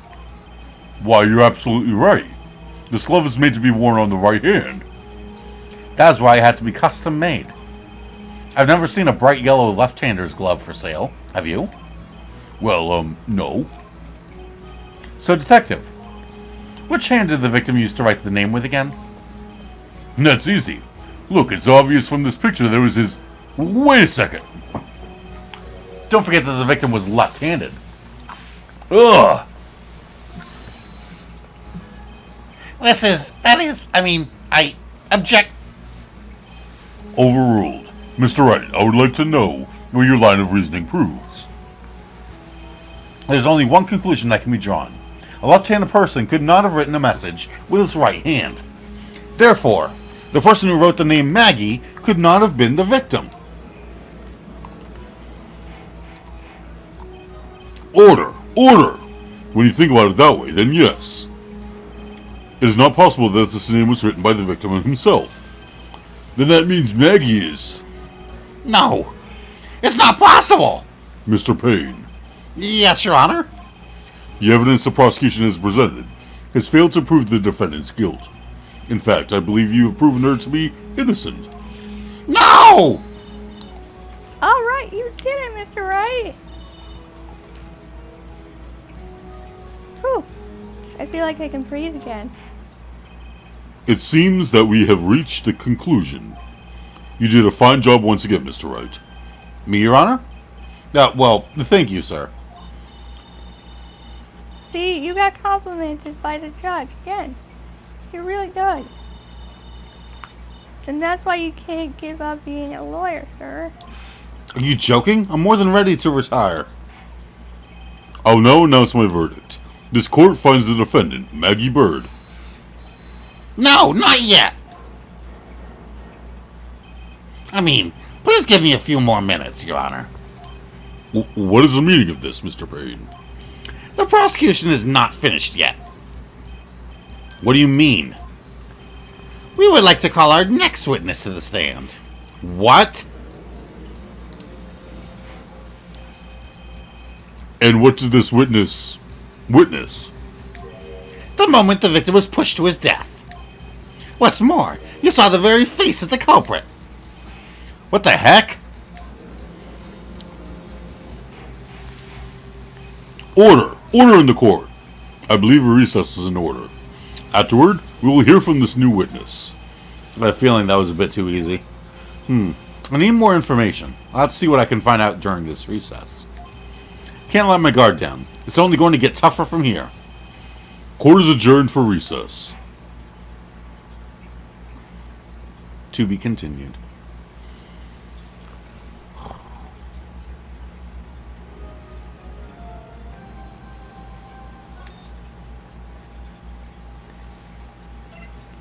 Why, you're absolutely right. This glove is made to be worn on the right hand. That's why it had to be custom made. I've never seen a bright yellow left-hander's glove for sale. Have you? Well, no. So, Detective, which hand did the victim use to write the name with again? That's easy. Look, it's obvious from this picture there was his... Wait a second. Don't forget that the victim was left-handed. Ugh! I object. Overruled. Mr. Wright, I would like to know where your line of reasoning proves. There's only one conclusion that can be drawn. A left-handed person could not have written a message with his right hand. Therefore, the person who wrote the name Maggie could not have been the victim. Order! Order! When you think about it that way, then yes. It is not possible that this name was written by the victim himself. Then that means Maggie is... No, it's not possible! Mr. Payne. Yes, Your Honor. The evidence the prosecution has presented has failed to prove the defendant's guilt. In fact, I believe you have proven her to be innocent. No! Alright, you did it, Mr. Wright. Whew. I feel like I can breathe again. It seems that we have reached the conclusion. You did a fine job once again, Mr. Wright. Me, Your Honor? Well, thank you, sir. See, you got complimented by the judge again. You're really good. And that's why you can't give up being a lawyer, sir. Are you joking? I'm more than ready to retire. I'll now announce my verdict. This court finds the defendant, Maggie Bird. No, not yet! I mean, please give me a few more minutes, Your Honor. What is the meaning of this, Mr. Payne? The prosecution is not finished yet. What do you mean? We would like to call our next witness to the stand. What? And what did this witness witness? The moment the victim was pushed to his death. What's more, you saw the very face of the culprit. What the heck? Order! Order in the court! I believe a recess is in order. Afterward, we will hear from this new witness. I had a feeling that was a bit too easy. I need more information. I'll have to see what I can find out during this recess. Can't let my guard down. It's only going to get tougher from here. Court is adjourned for recess. To be continued.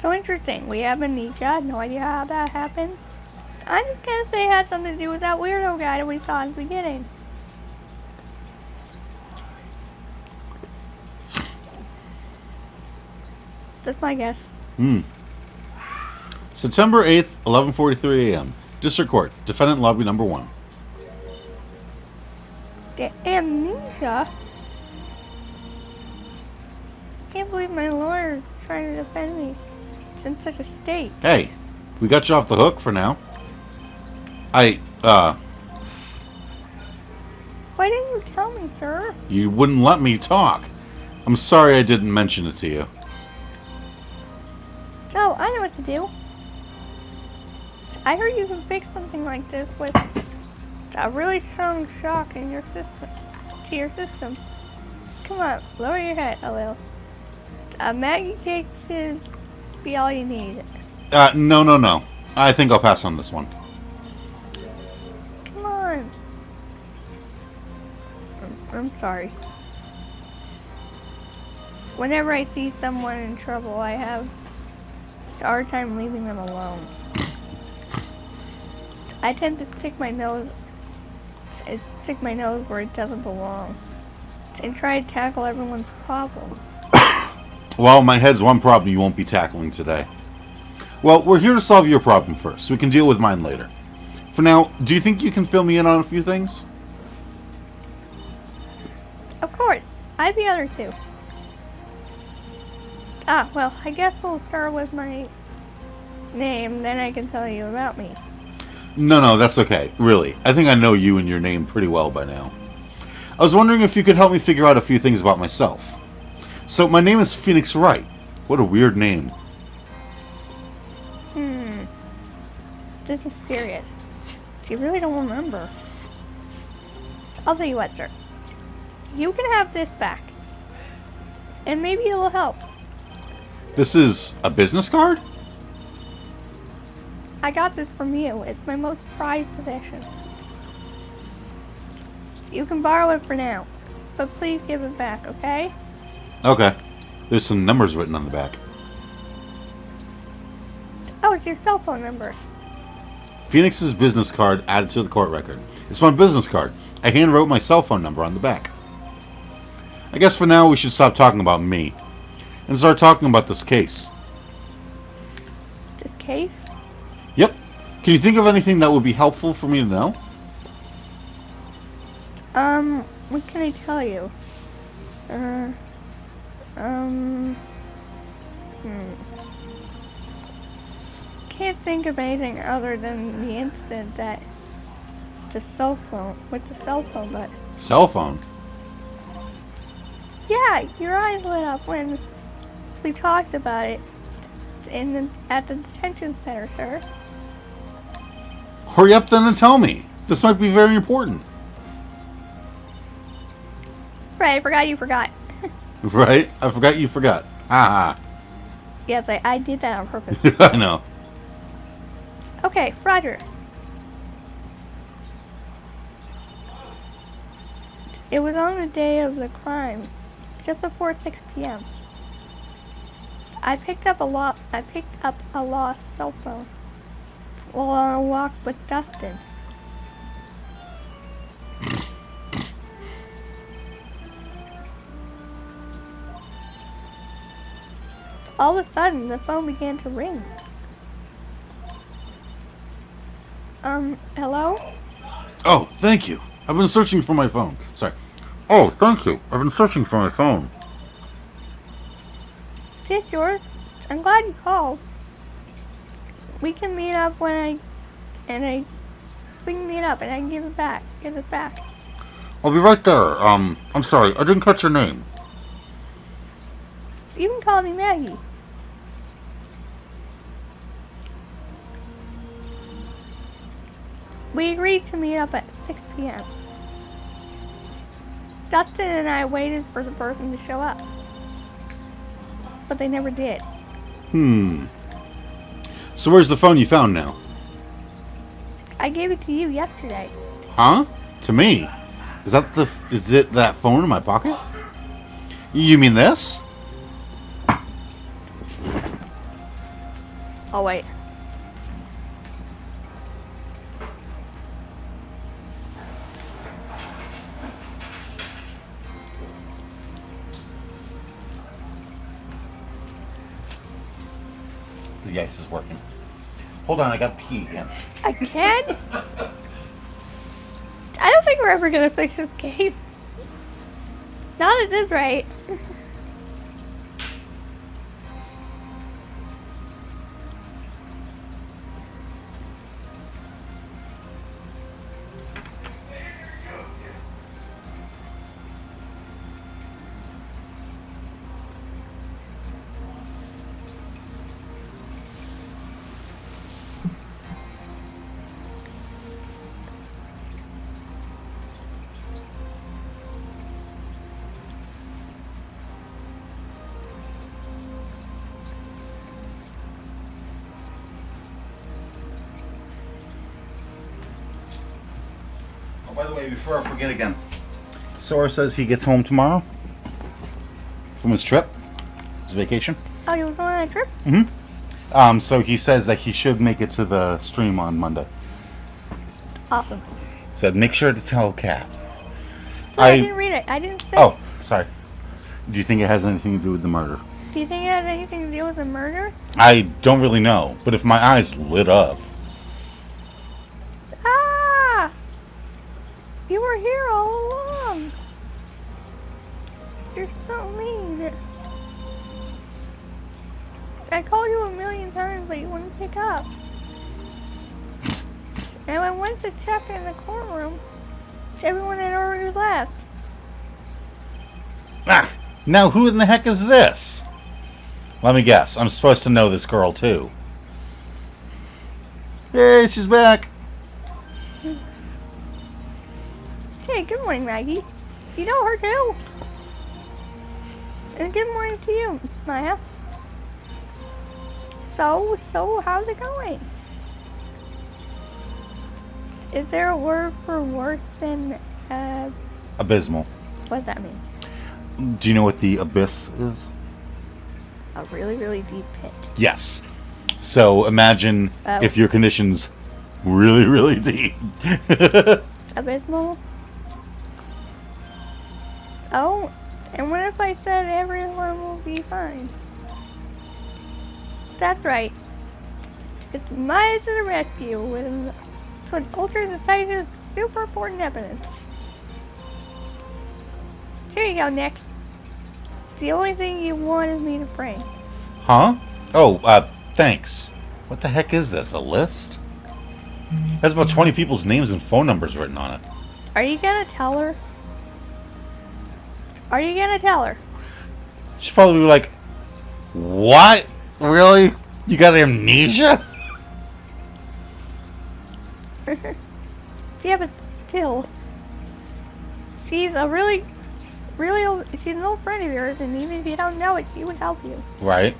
So interesting. We have amnesia. No idea how that happened. I'm just gonna say it had something to do with that weirdo guy that we saw in the beginning. That's my guess. September 8th, 11:43 a.m. District Court. Defendant Lobby Number 1. The amnesia? Can't believe my lawyer is trying to defend me. It's in such a state. Hey, we got you off the hook for now. Why didn't you tell me, sir? You wouldn't let me talk. I'm sorry I didn't mention it to you. Oh, I know what to do. I heard you can fix something like this with a really strong shock in your system, to your system. Come on, lower your head a little. Maggie cakes is be all you need. No. I think I'll pass on this one. Come on. I'm sorry. Whenever I see someone in trouble, I have a hard time leaving them alone. I tend to stick my nose where it doesn't belong and try to tackle everyone's problem. Well, my head's one problem you won't be tackling today. Well, we're here to solve your problem first. We can deal with mine later. For now, do you think you can fill me in on a few things? Of course. I have the other two. Well, I guess we'll start with my name, then I can tell you about me. No, that's okay. Really. I think I know you and your name pretty well by now. I was wondering if you could help me figure out a few things about myself. So, my name is Phoenix Wright. What a weird name. This is serious. You really don't remember. I'll tell you what, sir. You can have this back. And maybe it'll help. This is a business card? I got this from you. It's my most prized possession. You can borrow it for now. but please give it back, okay? Okay. There's some numbers written on the back. Oh, it's your cell phone number. Phoenix's business card added to the court record. It's my business card. I handwrote my cell phone number on the back. I guess for now we should stop talking about me and start talking about this case. This case? Yep. Can you think of anything that would be helpful for me to know? What can I tell you? Can't think of anything other than the incident that with the cell phone, but Cell phone? yeah, your eyes lit up when we talked about it at the detention center, sir. Hurry up then and tell me. This might be very important. Right, I forgot you forgot. Right? I forgot you forgot. Haha. Yes, I did that on purpose. I know. Okay, Roger. It was on the day of the crime, just before 6 p.m. I picked up a lost cell phone while on a walk with Dustin. All of a sudden, the phone began to ring. Hello? Oh, thank you. I've been searching for my phone. Sorry. Oh, thank you. I've been searching for my phone. Is this yours? I'm glad you called. We can meet up we can meet up and I can give it back. I'll be right there. I'm sorry. I didn't catch your name. You can call me Maggie. We agreed to meet up at 6 p.m. Dustin and I waited for the person to show up, but they never did. So where's the phone you found now? I gave it to you yesterday. Huh? To me? Is it that phone in my pocket? You mean this? Oh, wait. The ice is working. Hold on, I gotta pee again. Again? I don't think we're ever gonna fix this case. Not at this rate. Oh, by the way, before I forget again, Sora says he gets home tomorrow from his trip, his vacation. Oh, you were going on a trip? So he says that he should make it to the stream on Monday. Awesome. Said make sure to tell Kat. I didn't read it. I didn't say. Oh, sorry. Do you think it has anything to do with the murder? Do you think it has anything to do with the murder? I don't really know, but if my eyes lit up. Ah! You were here all along. You're so mean. I called you a million times, but you wouldn't pick up. And I went to check in the courtroom. Everyone had already left. Ah, now who in the heck is this? Let me guess. I'm supposed to know this girl too. Hey, she's back. Hey, good morning, Maggie. You know her too. And good morning to you, Maya. So, how's it going? Is there a word for worse than, Abysmal. What does that mean? Do you know what the abyss is? A really, really deep pit. Yes. So imagine if your condition's really, really deep. Abysmal? Oh, and what if I said everyone will be fine? That's right. It's Mice to the rescue with an ultra-decisive, super important evidence. Here you go, Nick. The only thing you wanted me to bring. Huh? Oh, thanks. What the heck is this? A list? It has about 20 people's names and phone numbers written on it. Are you gonna tell her? Are you gonna tell her? She'd probably be like, what? Really? You got amnesia? Yeah, but still. She's a really old, she's an old friend of yours, and even if you don't know it, she would help you. Right.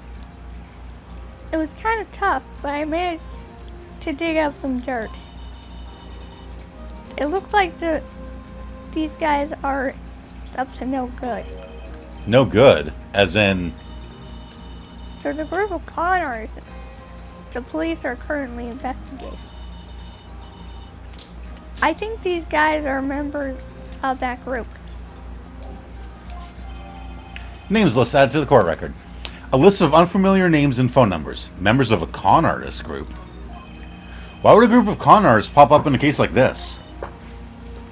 It was kind of tough, but I managed to dig up some dirt. It looks like these guys are up to no good. No good? As in... There's a group of con artists the police are currently investigating. I think these guys are members of that group. Names list added to the court record. A list of unfamiliar names and phone numbers. Members of a con artist group. Why would a group of con artists pop up in a case like this?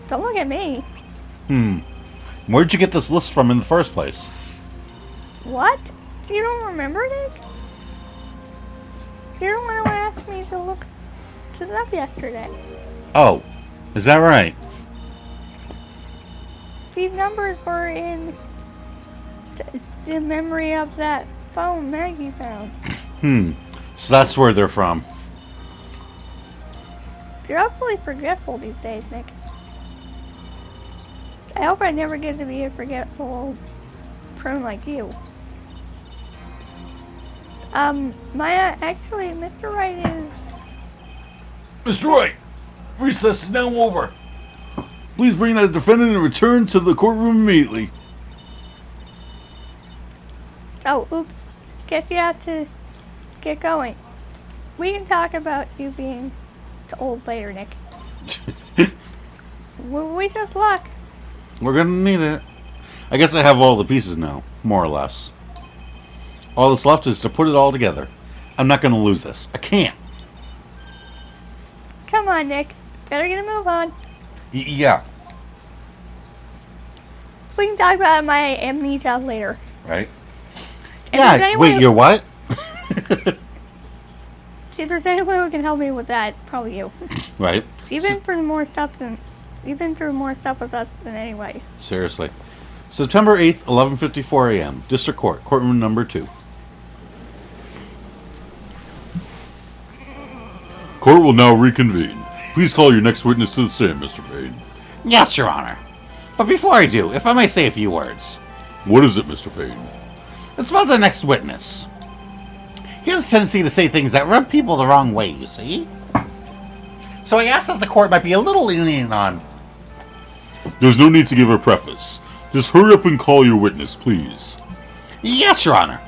Don't look at me. Where'd you get this list from in the first place? What? You don't remember, Nick? You're the one who asked me to look it up yesterday. Oh, is that right? These numbers were in the memory of that phone Maggie found. So that's where they're from. You're awfully forgetful these days, Nick. I hope I never get to be a forgetful old prune like you. Maya, actually, Mr. Wright is... Mr. Wright, recess is now over. Please bring that defendant and return to the courtroom immediately. Oh, oops. Guess you have to get going. We can talk about you being old later, Nick. Wish us luck. We're gonna need it. I guess I have all the pieces now, more or less. All that's left is to put it all together. I'm not gonna lose this. I can't. Come on, Nick. Better get a move on. Yeah. We can talk about my amnesia later. Right? And if there's Yeah, any wait, way- you're what? See, if there's anyone who can help me with that, it's probably you. Right. You've been through more stuff with us than anyway. Seriously. September 8th, 11:54 a.m. District Court, courtroom number 2. Court will now reconvene. Please call your next witness to the stand, Mr. Payne. Yes, Your Honor. But before I do, if I may say a few words. What is it, Mr. Payne? It's about the next witness. He has a tendency to say things that rub people the wrong way, you see? So I asked that the court might be a little lenient on... There's no need to give a preface. Just hurry up and call your witness, please. Yes, Your Honor.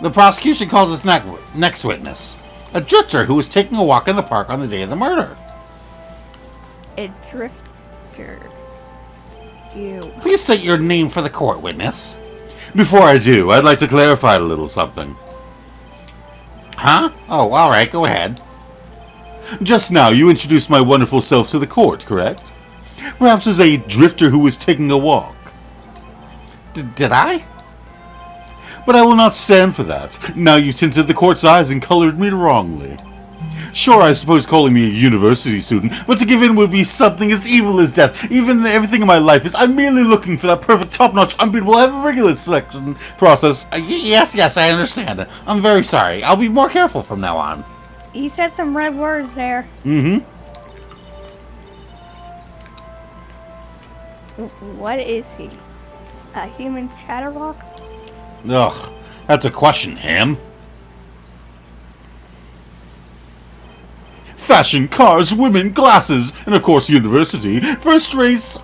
The prosecution calls its next witness a drifter who was taking a walk in the park on the day of the murder. A drifter. You. Please state your name for the court, witness. Before I do, I'd like to clarify a little something. Huh? Oh, alright, go ahead. Just now, you introduced my wonderful self to the court, correct? Perhaps as a drifter who was taking a walk. Did I? But I will not stand for that. Now you've tinted the court's eyes and colored me wrongly. Sure, I suppose calling me a university student, but to give in would be something as evil as death. Even everything in my life is I'm merely looking for that perfect, top-notch, unbeatable, ever-regular selection process. Yes, I understand. I'm very sorry. I'll be more careful from now on. You said some red words there. Mm-hmm. What is he? A human chatterbox? Ugh, that's a question, Ham. Fashion, cars, women, glasses, and of course university. First race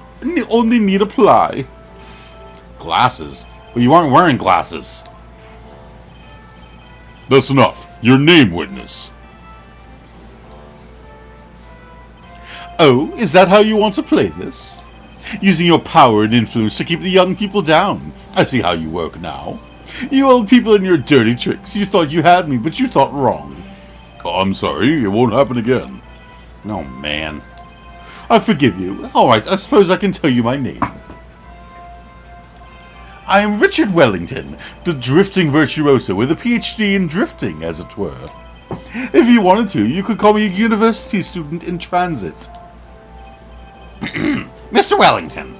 only need apply. Glasses? But you aren't wearing glasses. That's enough. Your name, witness. Oh, is that how you want to play this? Using your power and influence to keep the young people down. I see how you work now. You old people and your dirty tricks. You thought you had me, but you thought wrong. Oh, I'm sorry, it won't happen again. Oh, man. I forgive you. Alright, I suppose I can tell you my name. I am Richard Wellington, the drifting virtuoso with a PhD in drifting, as it were. If you wanted to, you could call me a university student in transit. Mr. Wellington,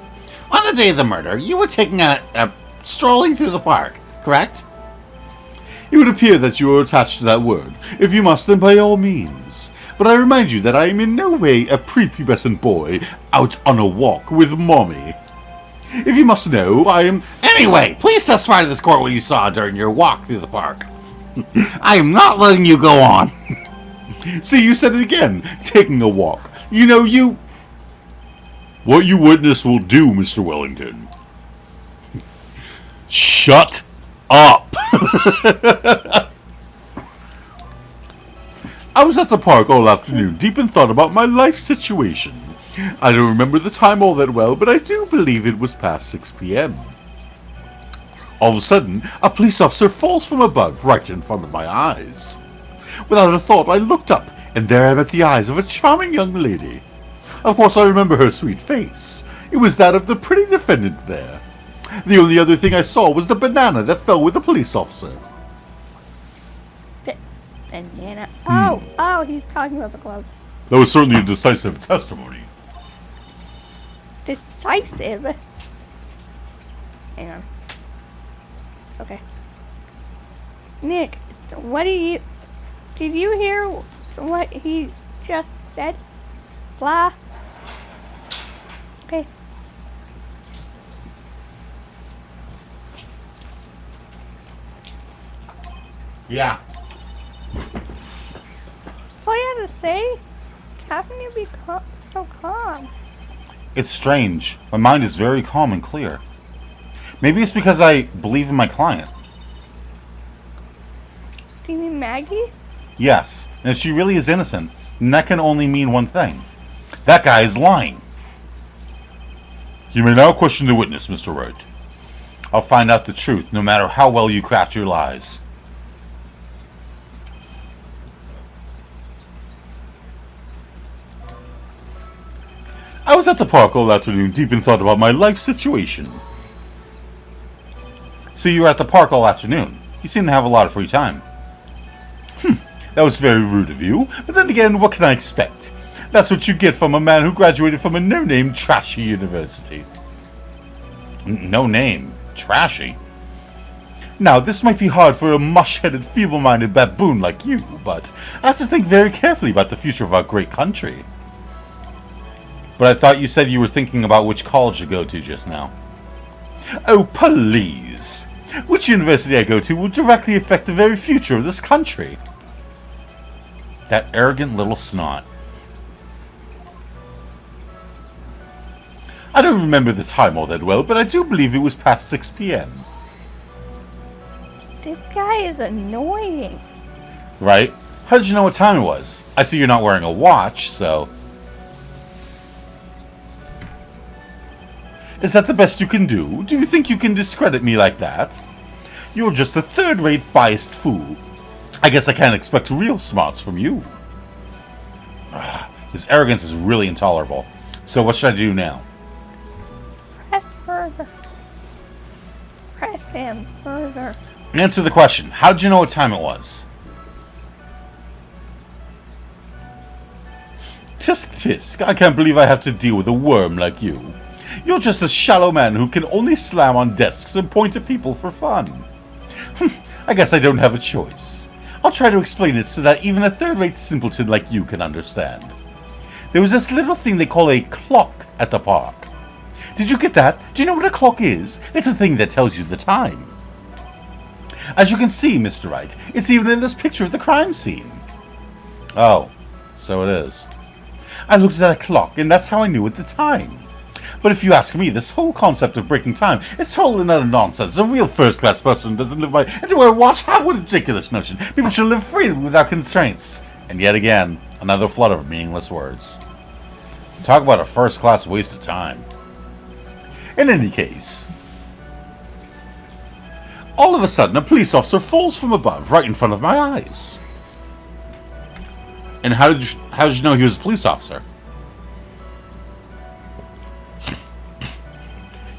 on the day of the murder, you were taking a strolling through the park, correct? It would appear that you are attached to that word. If you must, then by all means. But I remind you that I am in no way a prepubescent boy out on a walk with mommy. If you must know, I am... Anyway, please testify to this court what you saw during your walk through the park. I am not letting you go on. See, you said it again. Taking a walk. You know, you... What you witness will do, Mr. Wellington. Shut up! I was at the park all afternoon, deep in thought about my life situation. I don't remember the time all that well, but I do believe it was past 6 p.m. All of a sudden, a police officer falls from above, right in front of my eyes. Without a thought, I looked up, and there I met the eyes of a charming young lady. Of course, I remember her sweet face. It was that of the pretty defendant there. The only other thing I saw was the banana that fell with the police officer. Banana. Oh, he's talking about the glove. That was certainly a decisive testimony. Decisive? Hang on. Okay. Nick, what did you hear what he just said? Blah. Okay. Yeah. That's all you have to say? How can you be so calm? It's strange. My mind is very calm and clear. Maybe it's because I believe in my client. Do you mean Maggie? Yes, and if she really is innocent, then that can only mean one thing. That guy is lying. You may now question the witness, Mr. Wright. I'll find out the truth, no matter how well you craft your lies. I was at the park all afternoon, deep in thought about my life situation. So you were at the park all afternoon. You seem to have a lot of free time. That was very rude of you, but then again, what can I expect? That's what you get from a man who graduated from a no-name, trashy university. No name? Trashy? Now, this might be hard for a mush-headed, feeble-minded baboon like you, but I have to think very carefully about the future of our great country. But I thought you said you were thinking about which college to go to just now. Oh, please! Which university I go to will directly affect the very future of this country. That arrogant little snot. I don't remember the time all that well, but I do believe it was past 6 p.m. This guy is annoying. Right? How did you know what time it was? I see you're not wearing a watch, so... Is that the best you can do? Do you think you can discredit me like that? You're just a third-rate biased fool. I guess I can't expect real smarts from you. This arrogance is really intolerable. So what should I do now? Press further. Press him further. Answer the question. How did you know what time it was? Tisk tisk, I can't believe I have to deal with a worm like you. You're just a shallow man who can only slam on desks and point at people for fun. I guess I don't have a choice. I'll try to explain it so that even a third-rate simpleton like you can understand. There was this little thing they call a clock at the park. Did you get that? Do you know what a clock is? It's a thing that tells you the time. As you can see, Mr. Wright, it's even in this picture of the crime scene. Oh, so it is. I looked at that clock, and that's how I knew at the time. But if you ask me, this whole concept of breaking time is totally and utter nonsense. A real first-class person doesn't live by and to wear a watch. How what a ridiculous notion. People should live freely without constraints. And yet again, another flood of meaningless words. Talk about a first-class waste of time. In any case, all of a sudden, a police officer falls from above, right in front of my eyes. And how did you know he was a police officer?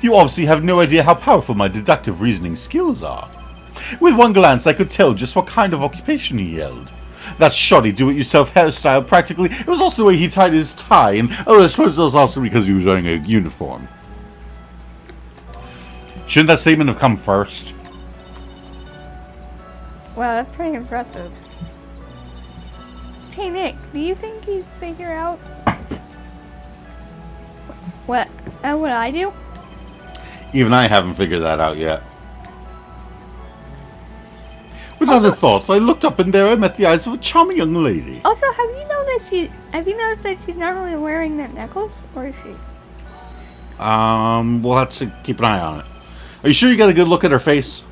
You obviously have no idea how powerful my deductive reasoning skills are. With one glance, I could tell just what kind of occupation he held. That shoddy do-it-yourself hairstyle, practically. It was also the way he tied his tie, and I suppose it was also because he was wearing a uniform. Shouldn't that statement have come first? Well, that's pretty impressive. Hey Nick, do you think he'd figure out what I do? Even I haven't figured that out yet. Without a thought, I looked up and there I met the eyes of a charming young lady. Also, have you noticed that she's not really wearing that necklace, or is she? We'll have to keep an eye on it. Are you sure you got a good look at her face?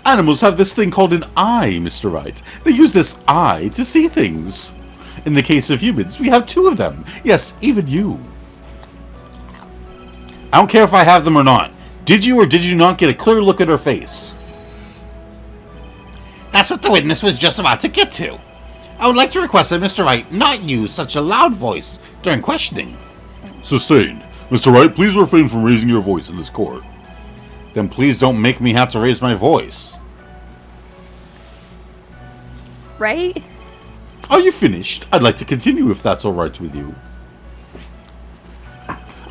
Animals have this thing called an eye, Mr. Wright. They use this eye to see things. In the case of humans, we have two of them. Yes, even you. I don't care if I have them or not. Did you or did you not get a clear look at her face? That's what the witness was just about to get to. I would like to request that Mr. Wright not use such a loud voice during questioning. Sustained. Mr. Wright, please refrain from raising your voice in this court. Then please don't make me have to raise my voice. Right? Are you finished? I'd like to continue if that's alright with you.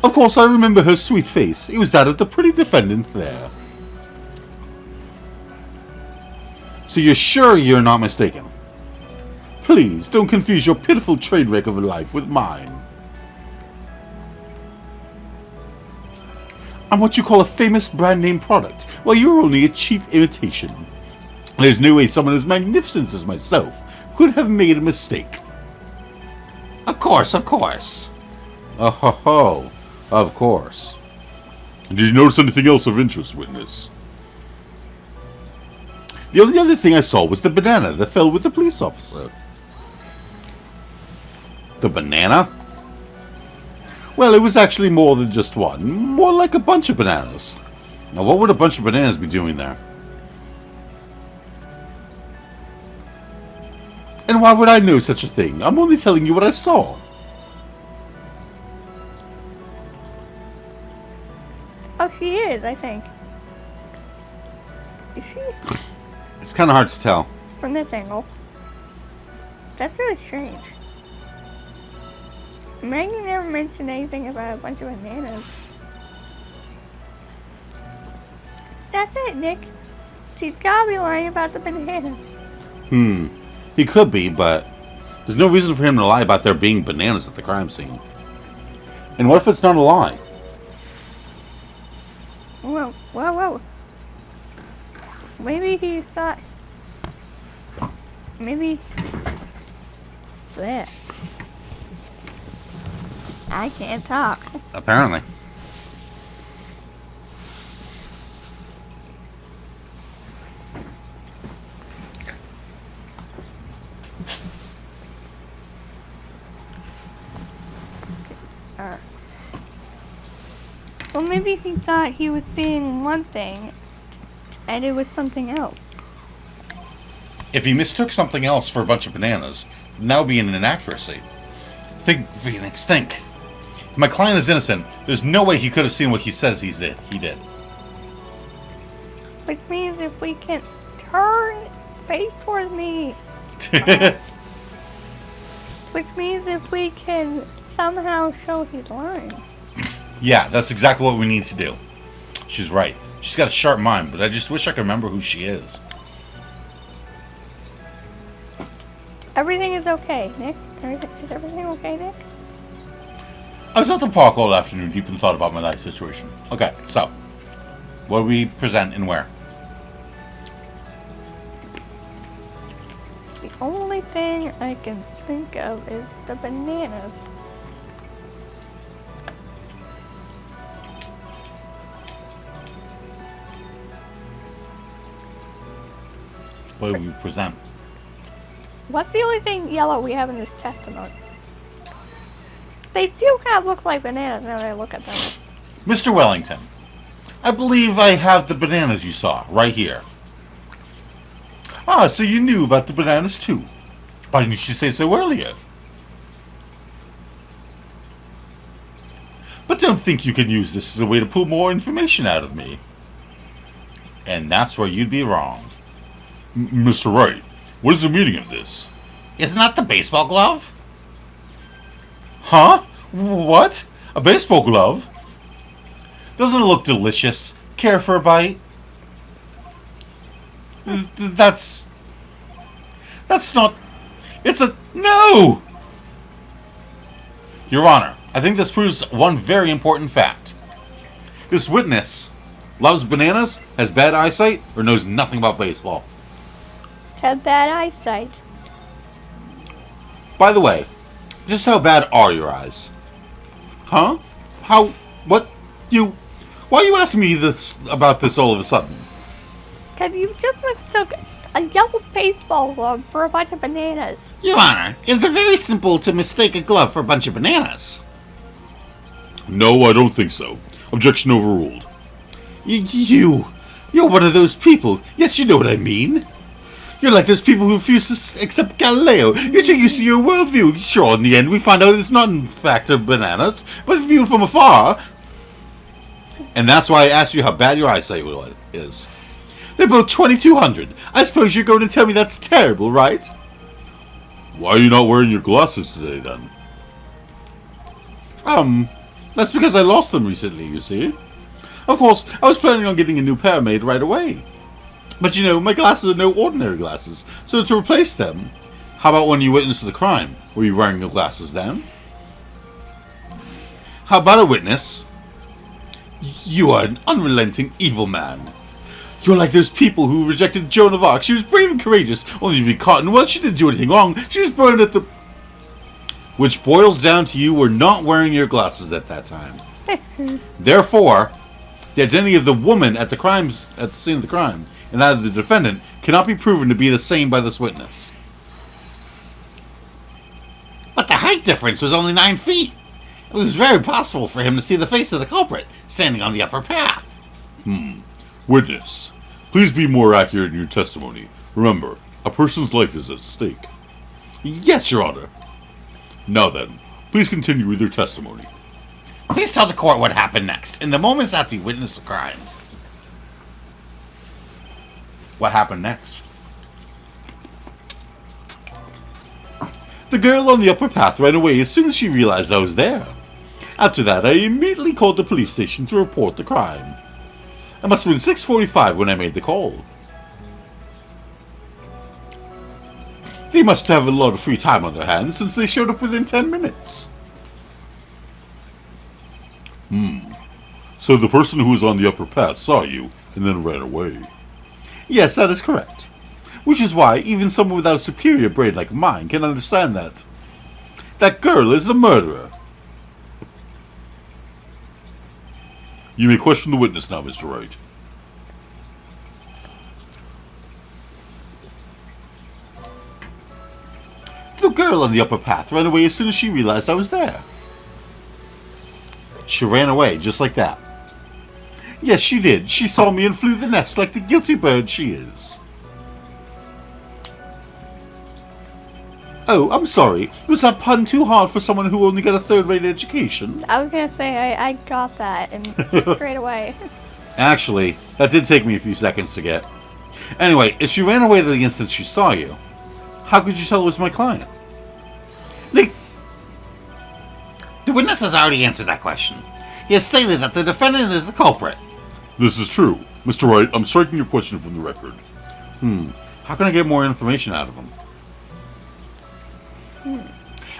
Of course, I remember her sweet face. It was that of the pretty defendant there. So you're sure you're not mistaken? Please, don't confuse your pitiful train wreck of a life with mine. I'm what you call a famous brand name product, while you're only a cheap imitation. There's no way someone as magnificent as myself could have made a mistake. Of course, of course. Oh ho ho, of course. Did you notice anything else of interest, witness? The only other thing I saw was the banana that fell with the police officer. The banana? Well, it was actually more than just one. More like a bunch of bananas. Now, what would a bunch of bananas be doing there? And why would I know such a thing? I'm only telling you what I saw. Oh, she is, I think. Is she? It's kind of hard to tell. From this angle. That's really strange. Maggie never mentioned anything about a bunch of bananas. That's it, Nick. She's gotta be lying about the bananas. He could be, but there's no reason for him to lie about there being bananas at the crime scene. And what if it's not a lie? Whoa, whoa, whoa. Maybe he thought... Maybe... Bleh. I can't talk. Apparently. Well, maybe he thought he was seeing one thing, and it was something else. If he mistook something else for a bunch of bananas, that would be an inaccuracy. Think, Phoenix, think. If my client is innocent, there's no way he could have seen what he says he did. Which means if we can turn face towards me. Which means if we can somehow show he's lying. Yeah, that's exactly what we need to do. She's right. She's got a sharp mind, but I just wish I could remember who she is. Everything is okay, Nick. Is everything okay, Nick? I was at the park all afternoon, deep in thought about my life situation. Okay, so, what do we present and where? The only thing I can think of is the bananas. What do we present? What's the only thing yellow we have in this testament? They do kind of look like bananas now that I look at them. Mr. Wellington, I believe I have the bananas you saw right here. Ah, so you knew about the bananas too. Why didn't you say so earlier? But don't think you can use this as a way to pull more information out of me. And that's where you'd be wrong. Mr. Wright, what is the meaning of this? Isn't that the baseball glove? Huh? What? A baseball glove? Doesn't it look delicious? Care for a bite? That's not... It's a... No! Your Honor, I think this proves one very important fact. This witness loves bananas, has bad eyesight, or knows nothing about baseball. Had bad eyesight. By the way, just how bad are your eyes? Huh? How... What? You... Why are you asking me this about this all of a sudden? Cause you just mistook a yellow baseball glove for a bunch of bananas. Your Honor, is it very simple to mistake a glove for a bunch of bananas? No, I don't think so. Objection overruled. You're one of those people. Yes, you know what I mean. You're like those people who refuse to accept Galileo. You're too used to your worldview. Sure, in the end, we find out it's not in fact a bananas, but viewed from afar. And that's why I asked you how bad your eyesight is. They're both 2200. I suppose you're going to tell me that's terrible, right? Why are you not wearing your glasses today, then? That's because I lost them recently, you see. Of course, I was planning on getting a new pair made right away. But you know, my glasses are no ordinary glasses, so to replace them... How about when you witnessed the crime? Were you wearing your glasses then? How about a witness? You are an unrelenting evil man. You're like those people who rejected Joan of Arc. She was brave and courageous, only to be caught, and well, she didn't do anything wrong. She was burned at the... Which boils down to you were not wearing your glasses at that time. Therefore, the identity of the woman at the scene of the crime, and that of the defendant, cannot be proven to be the same by this witness. But the height difference was only 9 feet. It was very possible for him to see the face of the culprit standing on the upper path. Witness, please be more accurate in your testimony. Remember, a person's life is at stake. Yes, Your Honor. Now then, please continue with your testimony. Please tell the court what happened next, in the moments after you witnessed the crime. What happened next? The girl on the upper path ran away as soon as she realized I was there. After that, I immediately called the police station to report the crime. It must have been 6:45 when I made the call. They must have a lot of free time on their hands since they showed up within 10 minutes. So the person who was on the upper path saw you and then ran away. Yes, that is correct. Which is why even someone without a superior brain like mine can understand that. That girl is the murderer. You may question the witness now, Mr. Wright. The girl on the upper path ran away as soon as she realized I was there. She ran away just like that. Yes, she did. She saw me and flew the nest like the guilty bird she is. Oh, I'm sorry. Was that pun too hard for someone who only got a third-rate education? I was gonna say, I got that, and straight away. Actually, that did take me a few seconds to get. Anyway, if she ran away the instant she saw you, how could you tell it was my client? The witness has already answered that question. He has stated that the defendant is the culprit. This is true. Mr. Wright, I'm striking your question from the record. How can I get more information out of him?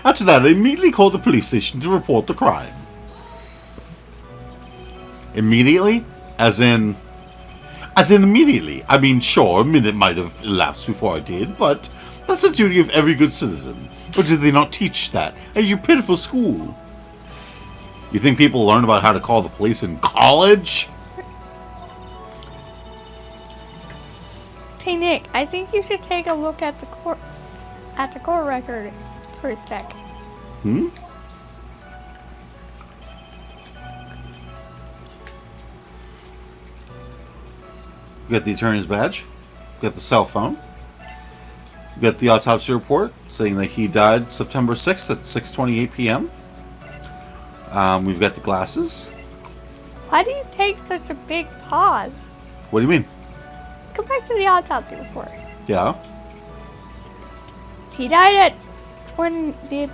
After that, I immediately called the police station to report the crime. Immediately? As in immediately. I mean, sure, a minute might have elapsed before I did, but that's the duty of every good citizen. Or did they not teach that at your pitiful school? You think people learn about how to call the police in college? Hey Nick, I think you should take a look at the court record for a sec. Hmm? You got the attorney's badge. You got the cell phone. You got the autopsy report saying that he died September 6th at 6:28 p.m. We've got the glasses. Why do you take such a big pause? What do you mean? Go back to the autopsy report. Yeah. He died at 6:28.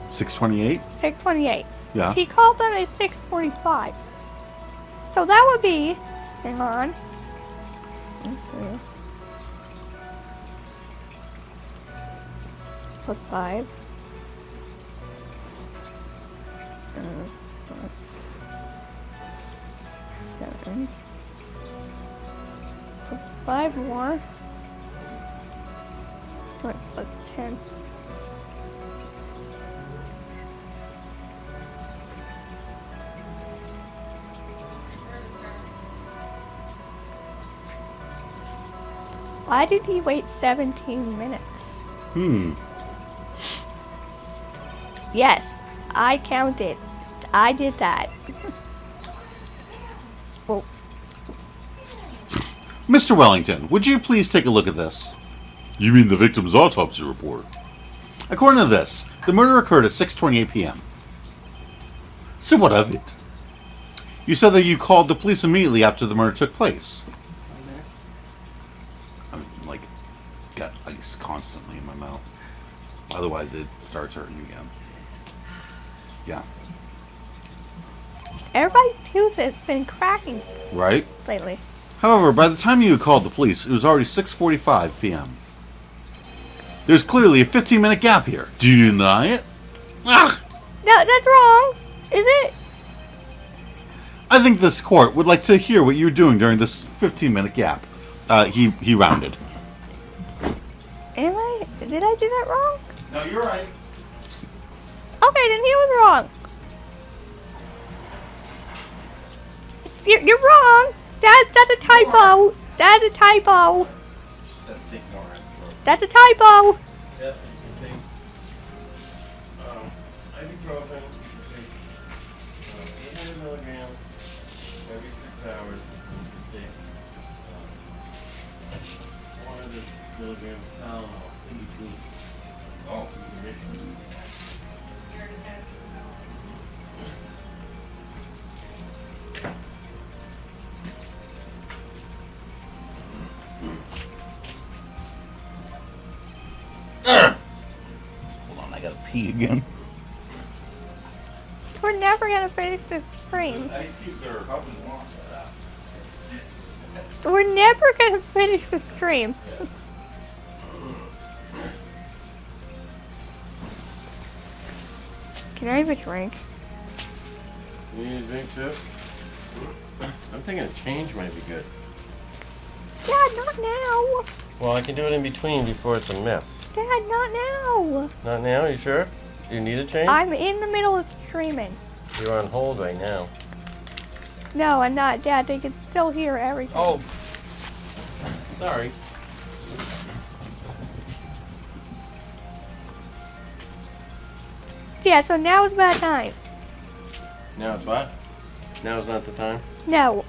6:28. Yeah. He called them at 6:45. So that would be, hang on. Plus 5. Seven. Plus 5 more. What, plus 10. Why did he wait 17 minutes? Yes, I counted. I did that. Well, Mr. Wellington, would you please take a look at this? You mean the victim's autopsy report? According to this, the murder occurred at 6:28 p.m. So what of it? You said that you called the police immediately after the murder took place. I'm like, got ice constantly in my mouth. Otherwise, it starts hurting again. Yeah. everybody's tooth has been cracking Right? lately. However, by the time you called the police, it was already 6:45 p.m. There's clearly a 15-minute gap here. Do you deny it? Ugh! No, that's wrong. Is it? I think this court would like to hear what you were doing during this 15-minute gap. He rounded. Am I? Did I do that wrong? No, you're right. Okay, then he was wrong. You're wrong. That's a typo. That's a typo. That's a typo. Yep, you take ibuprofen, you take 800 milligrams every 6 hours, and you take 400 milligrams of Tylenol in between. Oh, Hold on, I gotta pee again. We're never gonna finish this stream. Ice cubes are helping launch that. We're never gonna finish the stream. Can I have a drink? you need a drink too? I'm thinking a change might be good. Dad, not now. Well, I can do it in between before it's a mess. Dad, not now. Not now, you sure? You need a change? I'm in the middle of streaming. You're on hold right now. No, I'm not, Dad. They can still hear everything. Oh. Sorry. Yeah, so now is about time. Now it's what? Now is not the time? No.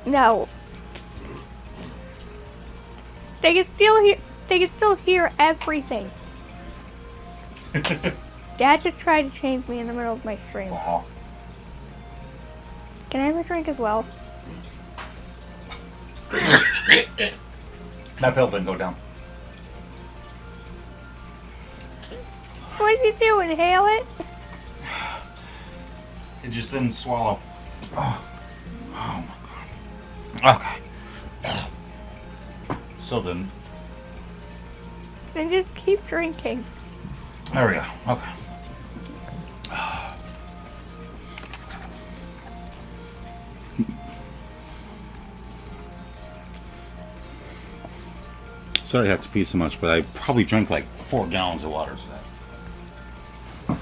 No. They can still hear. They can still hear everything. Dad just tried to change me in the middle of my stream. Aw. Can I have a drink as well? That pill didn't go down. What did you do? Inhale it? It just didn't swallow. Oh my god. Okay. Still didn't. Then just keep drinking. There we go. Okay. Sorry I have to pee so much, but I probably drank like 4 gallons of water today.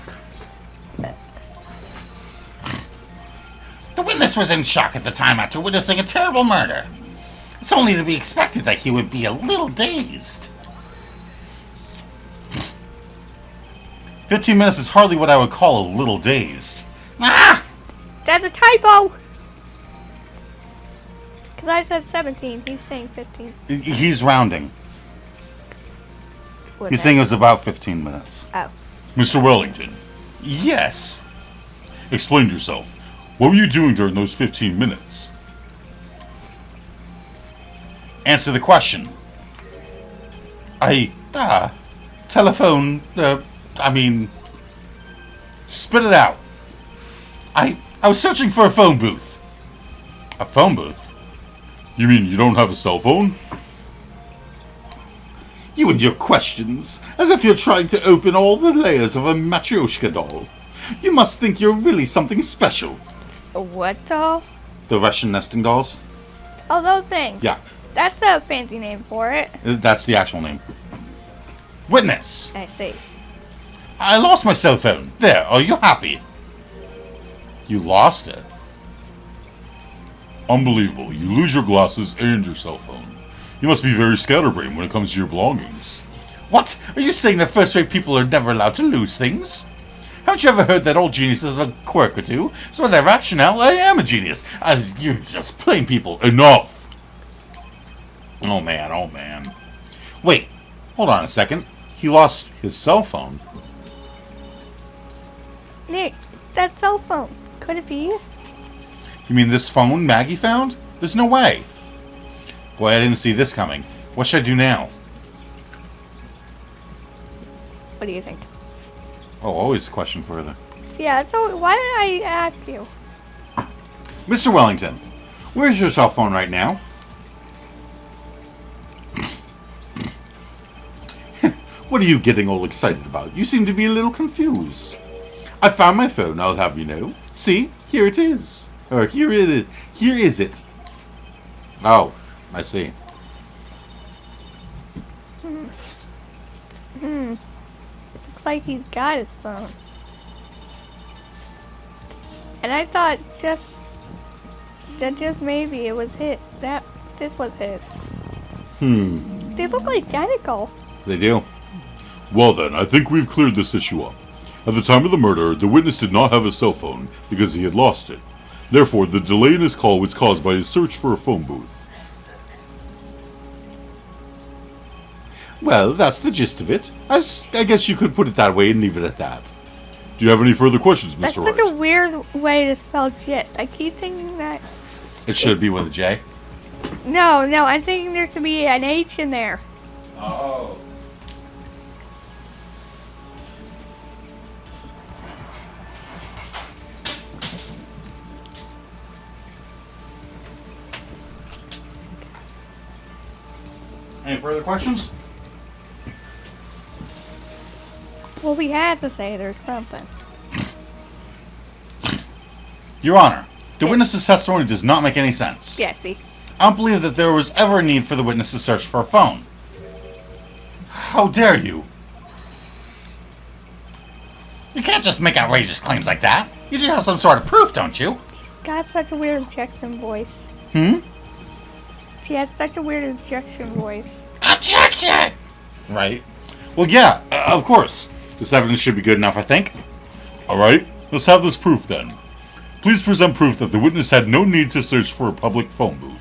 The witness was in shock at the time after witnessing a terrible murder. It's only to be expected that he would be a little dazed. 15 minutes is hardly what I would call a little dazed. Ah! That's a typo! Because I said 17. He's saying 15. He's rounding. What He's the- saying it was about 15 minutes. Oh. Mr. Wellington, Yes. explain yourself. What were you doing during those 15 minutes? Answer the question. Telephone, spit it out. I was searching for a phone booth. A phone booth? You mean you don't have a cell phone? You and your questions, as if you're trying to open all the layers of a Matryoshka doll. You must think you're really something special. A what doll? The Russian nesting dolls? Oh, those things. Yeah, That's a fancy name for it. that's the actual name. Witness, I see. I lost my cell phone. There, are you happy? You lost it? Unbelievable. You lose your glasses and your cell phone. You must be very scatterbrained when it comes to your belongings. What? Are you saying that first-rate people are never allowed to lose things? Haven't you ever heard that all geniuses have a quirk or two? So with that rationale, I am a genius. You're just plain people. Enough! Oh man. Wait, hold on a second. He lost his cell phone. Nick, that cell phone. Could it be? You mean this phone Maggie found? There's no way. Boy, I didn't see this coming. What should I do now? What do you think? Oh, always a question further. Yeah, so why did I ask you? Mr. Wellington, where's your cell phone right now? What are you getting all excited about? You seem to be a little confused. I found my phone, I'll have you know. See, here it is. Or here it is. Here is it. Oh, I see. Looks like he's got his phone. And I thought just maybe it was his. This was his. They look identical. They do. Well then, I think we've cleared this issue up. At the time of the murder, the witness did not have a cell phone because he had lost it. Therefore, the delay in his call was caused by his search for a phone booth. Well, that's the gist of it. I guess you could put it that way and leave it at that. Do you have any further questions, That's Mr. such Wright? a weird way to spell jit. I keep thinking that. It should be with a J. No, I'm thinking there should be an H in there. Oh. Any further questions? Well, we had to say there's something. Your Honor, the witness's testimony does not make any sense. Jesse. I don't believe that there was ever a need for the witness to search for a phone. How dare you? You can't just make outrageous claims like that. You do have some sort of proof, don't you? Got such a weird objection voice. She has such a weird objection voice. Objection! Right. Well, yeah, of course. This evidence should be good enough, I think. Alright, let's have this proof then. Please present proof that the witness had no need to search for a public phone booth.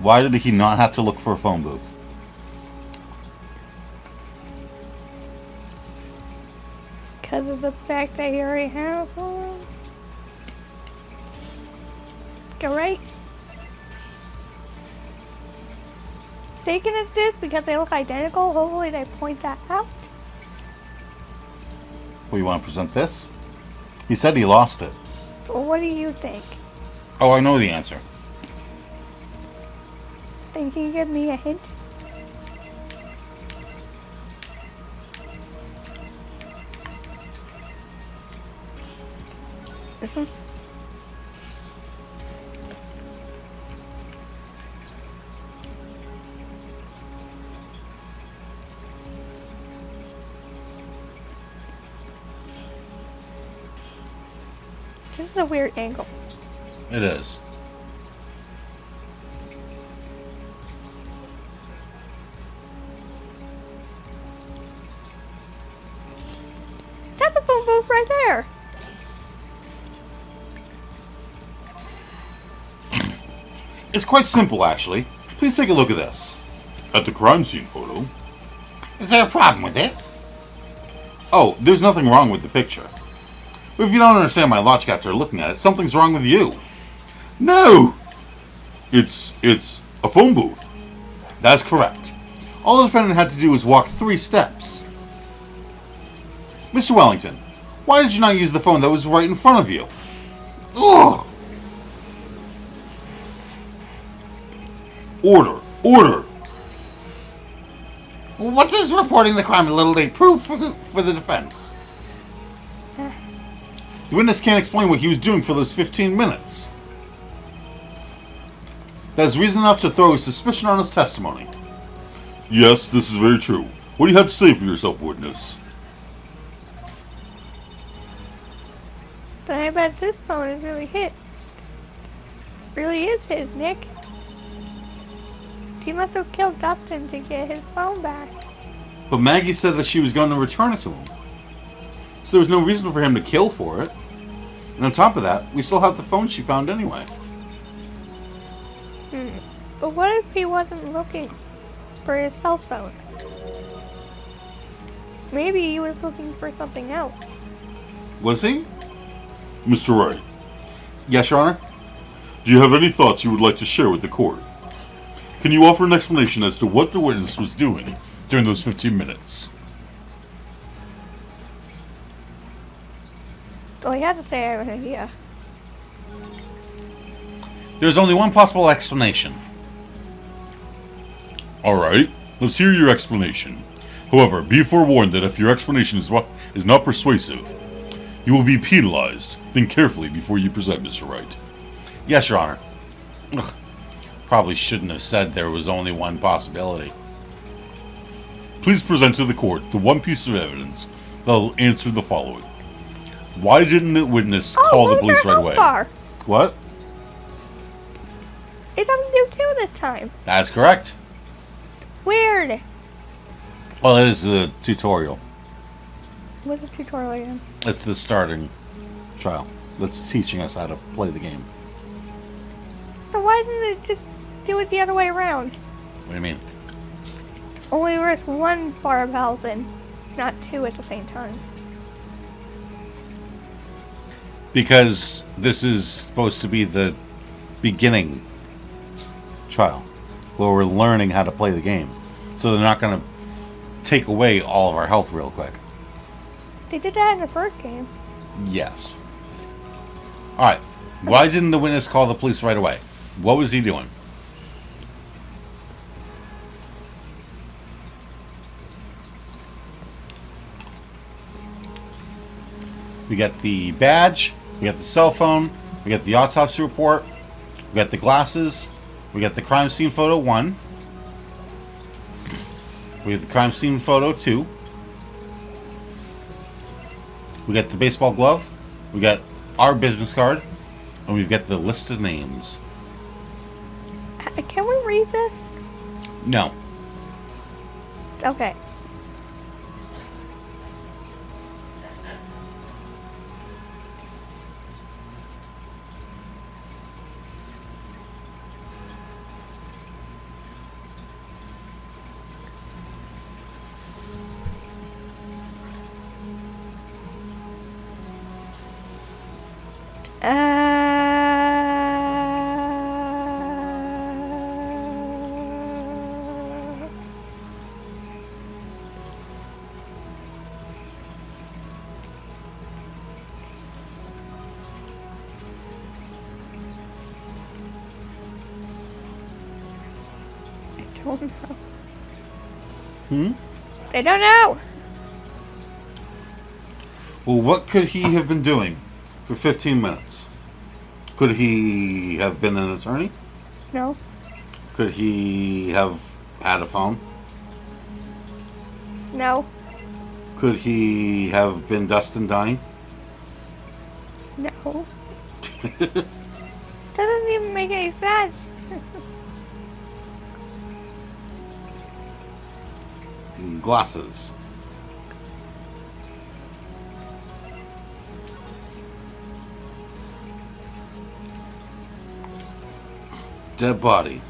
Why did he not have to look for a phone booth? Because of the fact that he already has one. Go right. They can exist because they look identical. Hopefully they point that out. Well, you want to present this? He said he lost it. Well, what do you think? Oh, I know the answer. Think you can give me a hint? This one? This is a weird angle. It is. That's a phone booth right there. It's quite simple, actually. Please take a look at this. At the crime scene photo. Is there a problem with it? Oh, there's nothing wrong with the picture. But if you don't understand my logic after looking at it, something's wrong with you. No! It's a phone booth. That's correct. All the defendant had to do was walk 3 steps. Mr. Wellington, why did you not use the phone that was right in front of you? Ugh! Order! Order! What does reporting the crime a little late prove for the defense? The witness can't explain what he was doing for those 15 minutes. That is reason enough to throw a suspicion on his testimony. Yes, this is very true. What do you have to say for yourself, witness? But I bet this phone is really his. Really is his, Nick. He must have killed Dustin to get his phone back. But Maggie said that she was going to return it to him. So there was no reason for him to kill for it. And on top of that, we still have the phone she found anyway. But what if he wasn't looking for his cell phone? Maybe he was looking for something else. Was he? Mr. Wright, Yes, Your Honor? do you have any thoughts you would like to share with the court? Can you offer an explanation as to what the witness was doing during those 15 minutes? Well, he had to say I have an idea. There's only one possible explanation. Alright, let's hear your explanation. However, be forewarned that if your explanation is not persuasive, you will be penalized. Think carefully before you present, Mr. Wright. Yes, Your Honor. Ugh. Probably shouldn't have said there was only one possibility. Please present to the court the one piece of evidence that will answer the following. Why didn't the witness call the police right away? Bar. What? It's on do two this time. That's correct. Weird. Well, it is the tutorial. What's the tutorial again? It's the starting trial. That's teaching us how to play the game. So why didn't it just do it the other way around? What do you mean? Only worth one bar of health and not two at the same time. Because this is supposed to be the beginning trial, where we're learning how to play the game. So they're not going to take away all of our health real quick. They did that in the first game. Yes. Alright. Why didn't the witness call the police right away? What was he doing? We got the badge, we got the cell phone, we got the autopsy report, we got the glasses, we got the crime scene photo 1, we have the crime scene photo 2, we got the baseball glove, we got our business card, and we've got the list of names. Can we read this? No. Okay. I don't know. I don't know. Well, what could he have been doing for 15 minutes? Could he have been an attorney? No. Could he have had a phone? No. Could he have been Dustin dying? No. Doesn't even make any sense. Glasses. Dead body.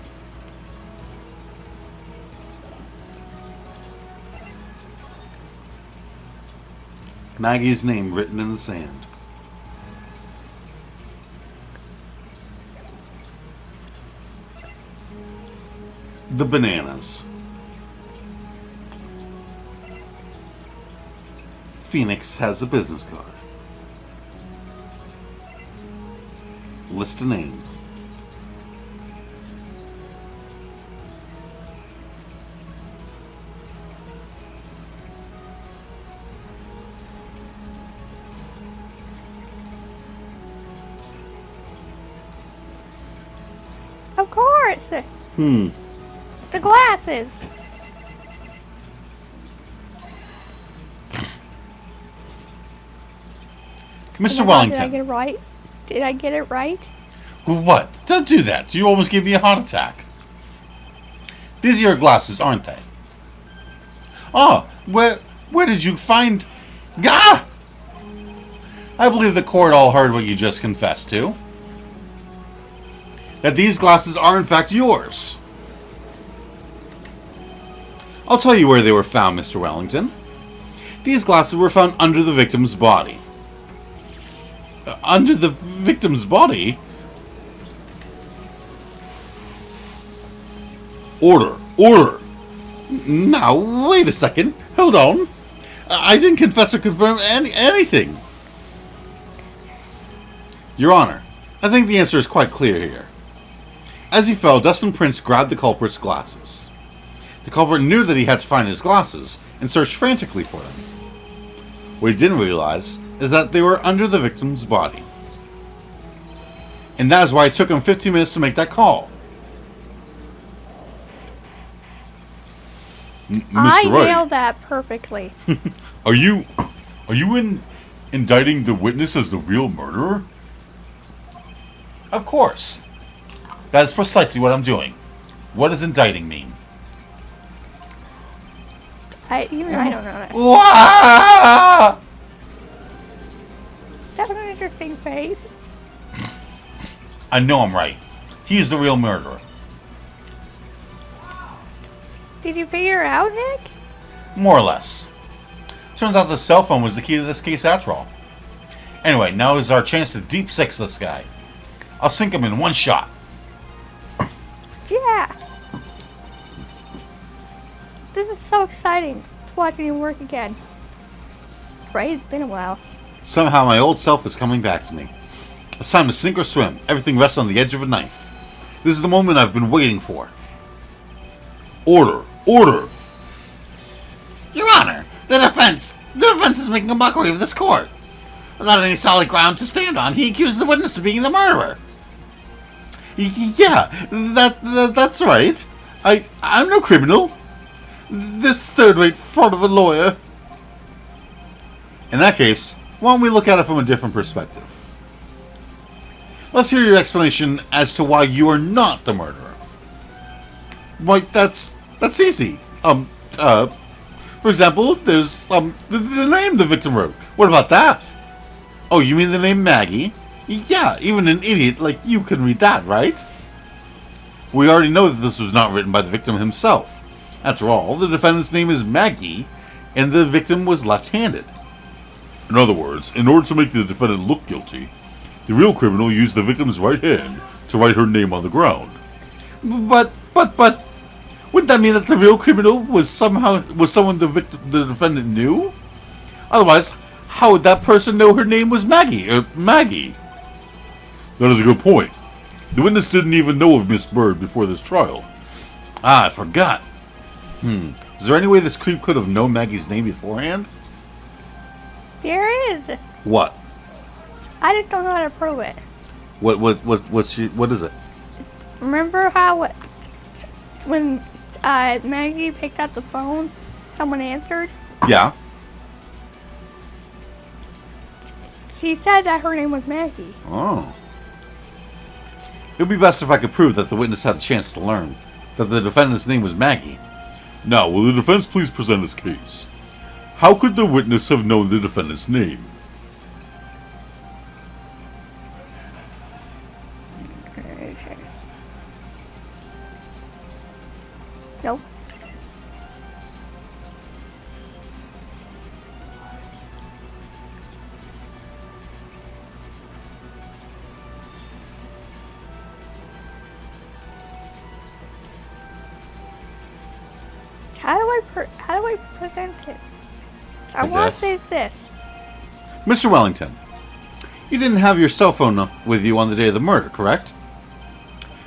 Maggie's name written in the sand. The bananas. Phoenix has a business card. List of names. Of course. The glasses. Mr. Oh my God, Wellington. did I get it right? Did I get it right? What? Don't do that. You almost gave me a heart attack. These are your glasses, aren't they? Oh, where did you find... Gah! I believe the court all heard what you just confessed to. That these glasses are in fact yours. I'll tell you where they were found, Mr. Wellington. These glasses were found under the victim's body. Under the victim's body? Order! Order! Now, wait a second. Hold on. I didn't confess or confirm anything. Your Honor, I think the answer is quite clear here. As he fell, Dustin Prince grabbed the culprit's glasses. The culprit knew that he had to find his glasses and searched frantically for them. What he didn't realize is that they were under the victim's body. And that is why it took him 15 minutes to make that call. I Mr. Wright, nailed that perfectly. Are you indicting the witness as the real murderer? Of course. That is precisely what I'm doing. What does indicting mean? I don't know that. Wah! That was an interesting face. I know I'm right. He's the real murderer. Did you figure it out, Nick? More or less. Turns out the cell phone was the key to this case after all. Anyway, now is our chance to deep six this guy. I'll sink him in one shot. Yeah. This is so exciting. Watching you work again. Right? It's been a while. Somehow my old self is coming back to me. It's time to sink or swim. Everything rests on the edge of a knife. This is the moment I've been waiting for. Order! Order! Your Honor, the defense is making a mockery of this court. Without any solid ground to stand on, he accused the witness of being the murderer. Yeah, that's right. I'm no criminal. This third-rate fraud of a lawyer. In that case, why don't we look at it from a different perspective? Let's hear your explanation as to why you are not the murderer. Why, that's easy. For example, there's the name the victim wrote. What about that? Oh, you mean the name Maggie? Yeah, even an idiot like you can read that, right? We already know that this was not written by the victim himself. After all, the defendant's name is Maggie, and the victim was left-handed. In other words, in order to make the defendant look guilty, the real criminal used the victim's right hand to write her name on the ground. But, wouldn't that mean that the real criminal was someone the defendant knew? Otherwise, how would that person know her name was Maggie? That is a good point. The witness didn't even know of Miss Bird before this trial. Ah, I forgot. Is there any way this creep could have known Maggie's name beforehand? There is. What? I just don't know how to prove it. What is it? Remember how when Maggie picked up the phone, someone answered? Yeah. She said that her name was Maggie. Oh. It would be best if I could prove that the witness had a chance to learn that the defendant's name was Maggie. Now, will the defense please present its case? How could the witness have known the defendant's name? Okay. Nope. How do I present it? I want to guess. say this. Mr. Wellington, you didn't have your cell phone with you on the day of the murder, correct?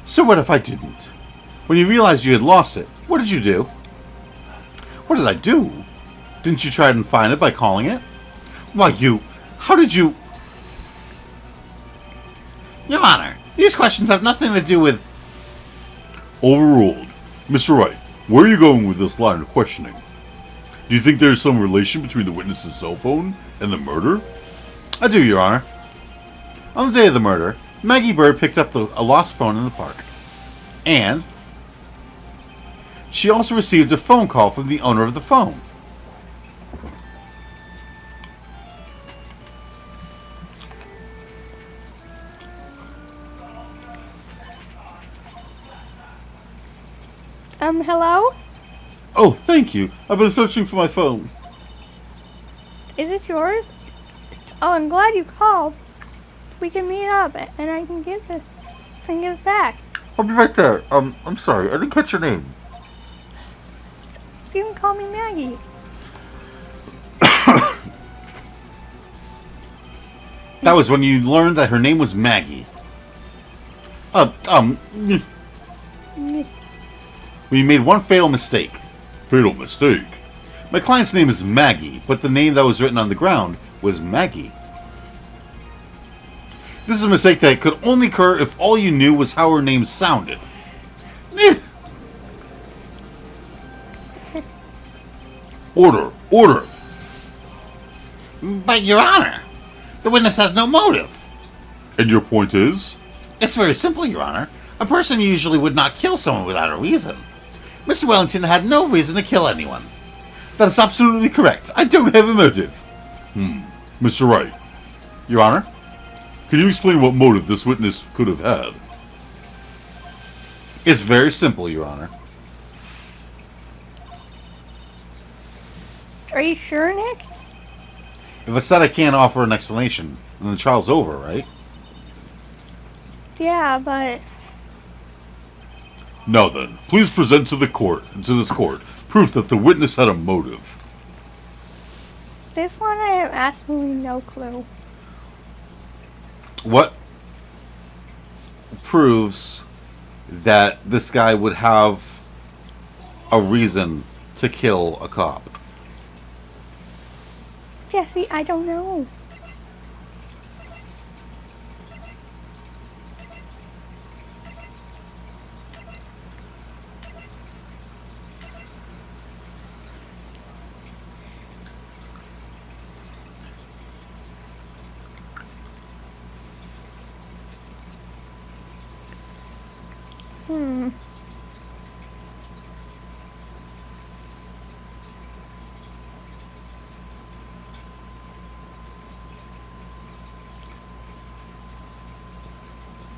So what if I didn't? When you realized you had lost it, what did you do? What did I do? Didn't you try and find it by calling it? Why, how did you... Your Honor, these questions have nothing to do with... Overruled. Mr. Wright, where are you going with this line of questioning? Do you think there is some relation between the witness's cell phone and the murder? I do, Your Honor. On the day of the murder, Maggie Bird picked up a lost phone in the park. And she also received a phone call from the owner of the phone. Hello? Oh, thank you. I've been searching for my phone. Is it yours? Oh, I'm glad you called. We can meet up and I can give it back. I'll be right there. I'm sorry. I didn't catch your name. You can call me Maggie. That was when you learned that her name was Maggie. We made one fatal mistake. Fatal mistake. My client's name is Maggie, but the name that was written on the ground was Maggie. This is a mistake that could only occur if all you knew was how her name sounded. Order! Order! But, Your Honor, the witness has no motive. And your point is? It's very simple, Your Honor. A person usually would not kill someone without a reason. Mr. Wellington had no reason to kill anyone. That is absolutely correct. I don't have a motive. Mr. Wright, Your Honor? can you explain what motive this witness could have had? It's very simple, Your Honor. Are you sure, Nick? If I said I can't offer an explanation, then the trial's over, right? Yeah, but Now then, please present to this court, proof that the witness had a motive. this one I have absolutely no clue. What proves that this guy would have a reason to kill a cop? Jesse, I don't know.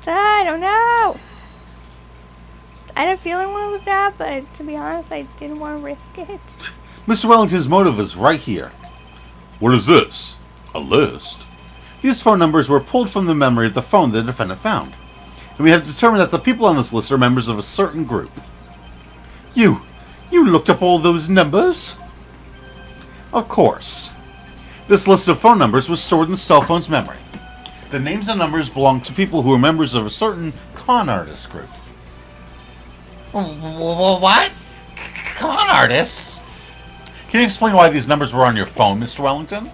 I don't know. I had a feeling one was that, but to be honest, I didn't want to risk it. Mr. Wellington's motive is right here. What is this? A list? These phone numbers were pulled from the memory of the phone the defendant found. And we have determined that the people on this list are members of a certain group. You looked up all those numbers? Of course. This list of phone numbers was stored in the cell phone's memory. The names and numbers belong to people who are members of a certain con artist group. What? Con artists? Can you explain why these numbers were on your phone, Mr. Wellington?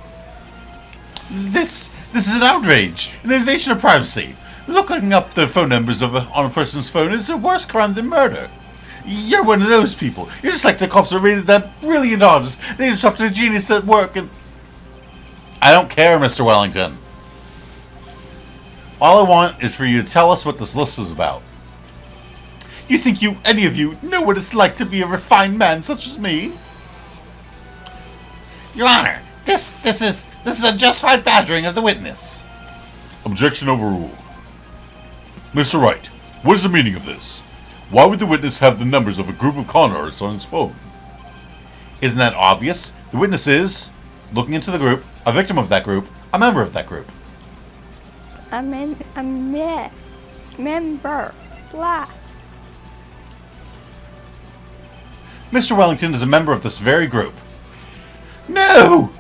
This is an outrage, an invasion of privacy. Looking up the phone numbers on a person's phone is a worse crime than murder. You're one of those people. You're just like the cops that raided that brilliant artist. They disrupted a genius at work and... I don't care, Mr. Wellington. All I want is for you to tell us what this list is about. You think any of you, know what it's like to be a refined man such as me? Your Honor, this is a justified badgering of the witness. Objection overruled. Mr. Wright, what is the meaning of this? Why would the witness have the numbers of a group of con artists on his phone? Isn't that obvious? The witness is, looking into the group, a victim of that group, a member of that group. A member. Blah. Mr. Wellington is a member of this very group. No!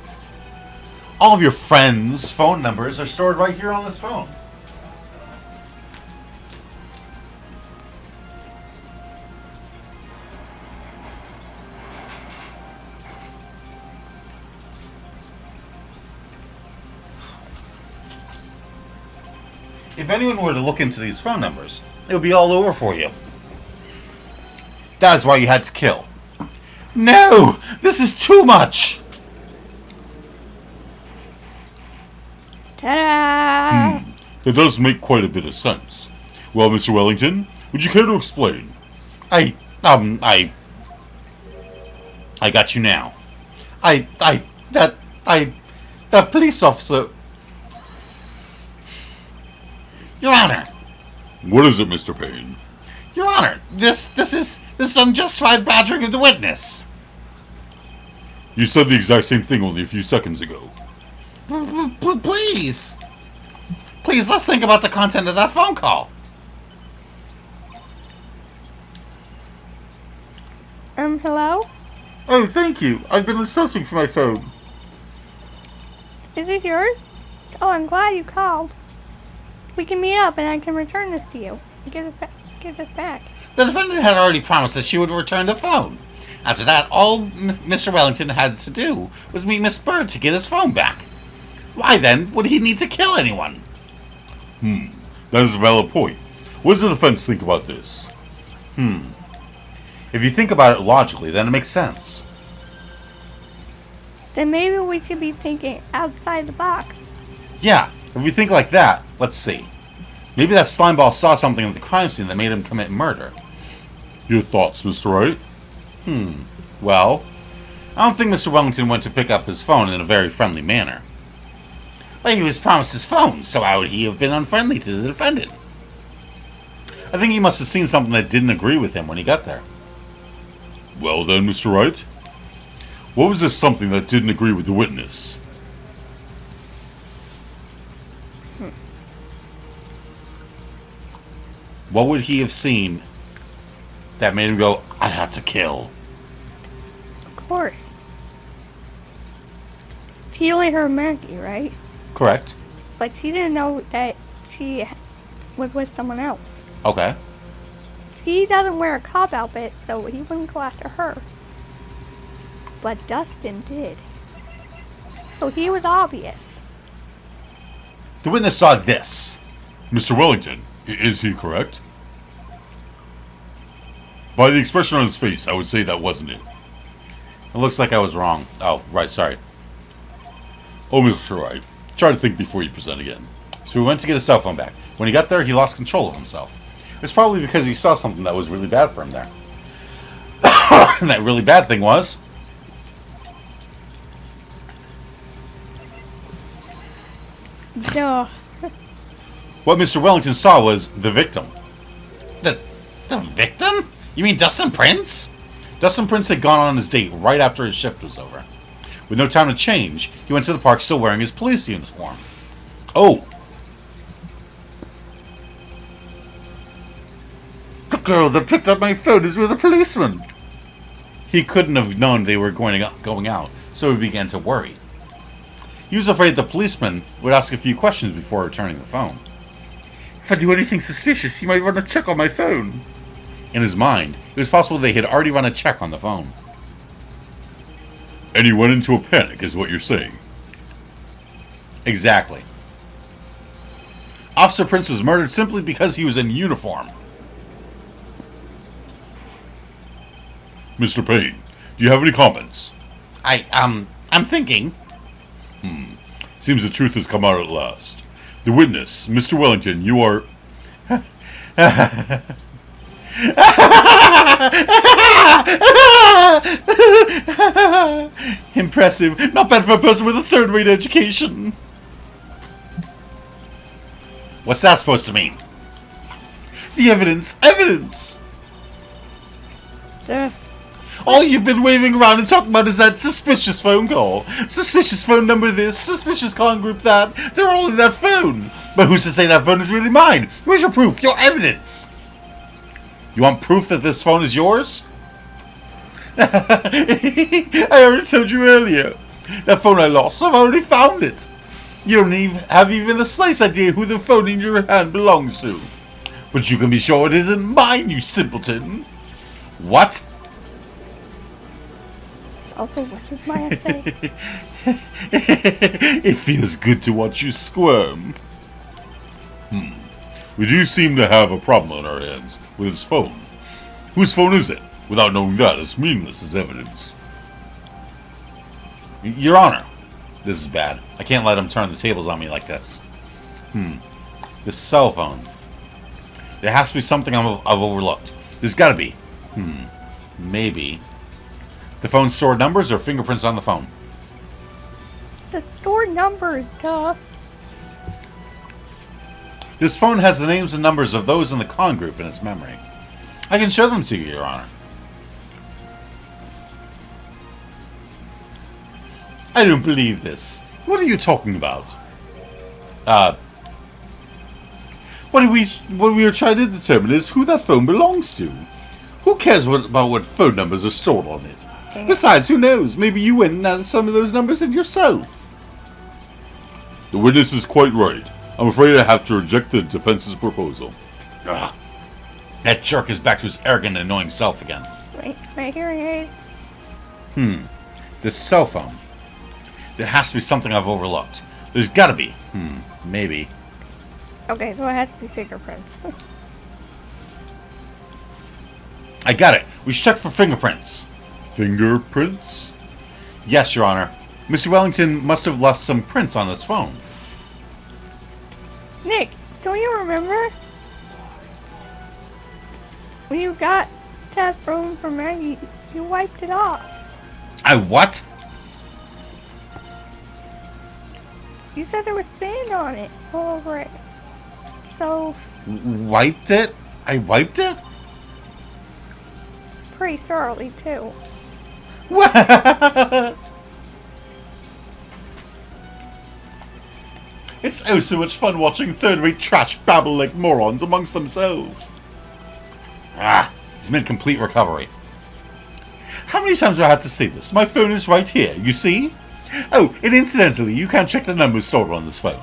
All of your friends' phone numbers are stored right here on this phone. If anyone were to look into these phone numbers, it would be all over for you. That is why you had to kill. No! This is too much! Ta-da! That does make quite a bit of sense. Well, Mr. Wellington, would you care to explain? I got you now. That police officer. Your Honor! What is it, Mr. Payne? Your Honor, this is unjustified badgering of the witness. You said the exact same thing only a few seconds ago. Please! Please, let's think about the content of that phone call. Hello? Oh, thank you. I've been searching for my phone. Is it yours? Oh, I'm glad you called. We can meet up and I can return this to you. Give it back. The defendant had already promised that she would return the phone. After that, all Mr. Wellington had to do was meet Miss Bird to get his phone back. Why then would he need to kill anyone? That is a valid point. What does the defense think about this? If you think about it logically, then it makes sense. Then maybe we should be thinking outside the box. Yeah, if we think like that, let's see. Maybe that slimeball saw something at the crime scene that made him commit murder. Your thoughts, Mr. Wright? Well, I don't think Mr. Wellington went to pick up his phone in a very friendly manner. Well, he was promised his phone, so how would he have been unfriendly to the defendant? I think he must have seen something that didn't agree with him when he got there. Well then, Mr. Wright, what was this something that didn't agree with the witness? What would he have seen that made him go, I had to kill? Of course. He only heard Maggie, right? Correct. But she didn't know that she was with someone else. Okay. He doesn't wear a cop outfit, so he wouldn't go after her. But Dustin did. So he was obvious. The witness saw this. Mr. Wellington, is he correct? By the expression on his face, I would say that wasn't it. It looks like I was wrong. Oh, right, sorry. Oh, Mr. Wright, try to think before you present again. So he went to get his cell phone back. When he got there, he lost control of himself. It's probably because he saw something that was really bad for him there. And that really bad thing was... Duh. what Mr. Wellington saw was the victim. The victim? You mean Dustin Prince? Dustin Prince had gone on his date right after his shift was over. With no time to change, he went to the park still wearing his police uniform. Oh! The girl that picked up my phone is with a policeman! He couldn't have known they were going out, so he began to worry. He was afraid the policeman would ask a few questions before returning the phone. If I do anything suspicious, he might run a check on my phone. In his mind, it was possible they had already run a check on the phone. And he went into a panic, is what you're saying. Exactly. Officer Prince was murdered simply because he was in uniform. Mr. Payne, do you have any comments? I'm thinking. Seems the truth has come out at last. The witness, Mr. Wellington, you are... Impressive. Not bad for a person with a third-rate education. What's that supposed to mean? The evidence. Evidence! Duh. All you've been waving around and talking about is that suspicious phone call. Suspicious phone number this, suspicious con group that. They're all in that phone. But who's to say that phone is really mine? Where's your proof? Your evidence? You want proof that this phone is yours? I already told you earlier. That phone I lost, I've already found it. You don't even have the slightest idea who the phone in your hand belongs to. But you can be sure it isn't mine, you simpleton. What? Also, what did Maya say? It feels good to watch you squirm. We do seem to have a problem on our hands with his phone. Whose phone is it? Without knowing that, it's meaningless as evidence. Your Honor. This is bad. I can't let him turn the tables on me like this. This cell phone. There has to be something I've overlooked. There's gotta be. Maybe. The phone stored numbers or fingerprints on the phone? The store numbers, duh. This phone has the names and numbers of those in the con group in its memory. I can show them to you, Your Honor. I don't believe this. What are you talking about? What we are trying to determine is who that phone belongs to. Who cares about what phone numbers are stored on it? Besides, who knows? Maybe you went and added some of those numbers in yourself. The witness is quite right. I'm afraid I have to reject the defense's proposal. Ugh. That jerk is back to his arrogant, annoying self again. Wait, my hearing aid. This cell phone. There has to be something I've overlooked. There's gotta be. Maybe. Okay, so it has to be fingerprints. I got it. We should check for fingerprints. Fingerprints? Yes, Your Honor. Mr. Wellington must have left some prints on this phone. Nick, don't you remember? When you got test phone from Maggie, you wiped it off. I what? You said there was sand on it, all over it. So, Wiped it? I wiped it? pretty thoroughly, too. What? It's oh so much fun watching third-rate trash babble like morons amongst themselves. He's made complete recovery. How many times do I have to say this? My phone is right here, you see? Oh, and incidentally, you can't check the numbers stored on this phone.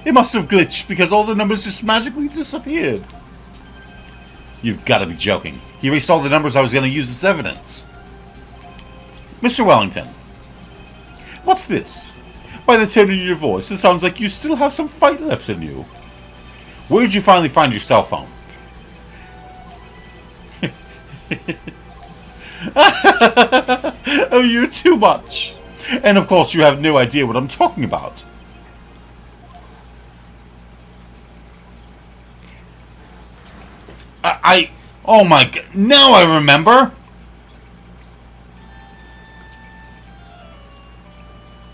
It must have glitched because all the numbers just magically disappeared. You've got to be joking. He erased all the numbers I was going to use as evidence. Mr. Wellington. What's this? By the tone of your voice, it sounds like you still have some fight left in you. Where did you finally find your cell phone? Oh, you're too much. And of course you have no idea what I'm talking about. Oh my god, now I remember!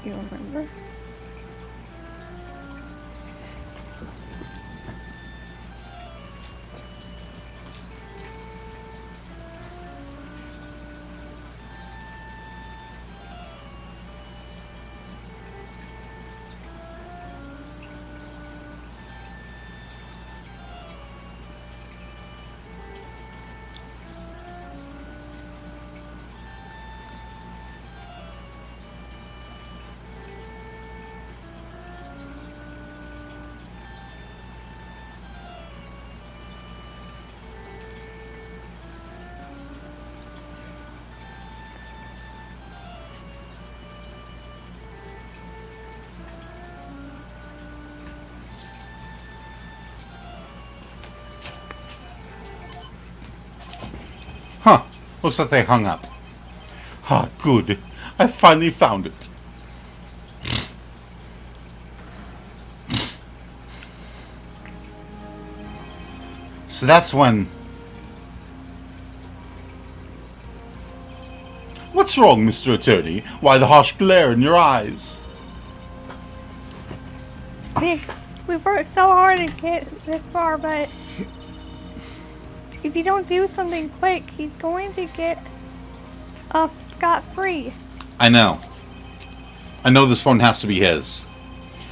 You remember? Looks like they hung up. Ah, good. I finally found it. So that's when... What's wrong, Mr. Attorney? Why the harsh glare in your eyes? Nick, we've worked so hard to get this far, but if you don't do something quick, he's going to get off scot-free. I know. I know this phone has to be his.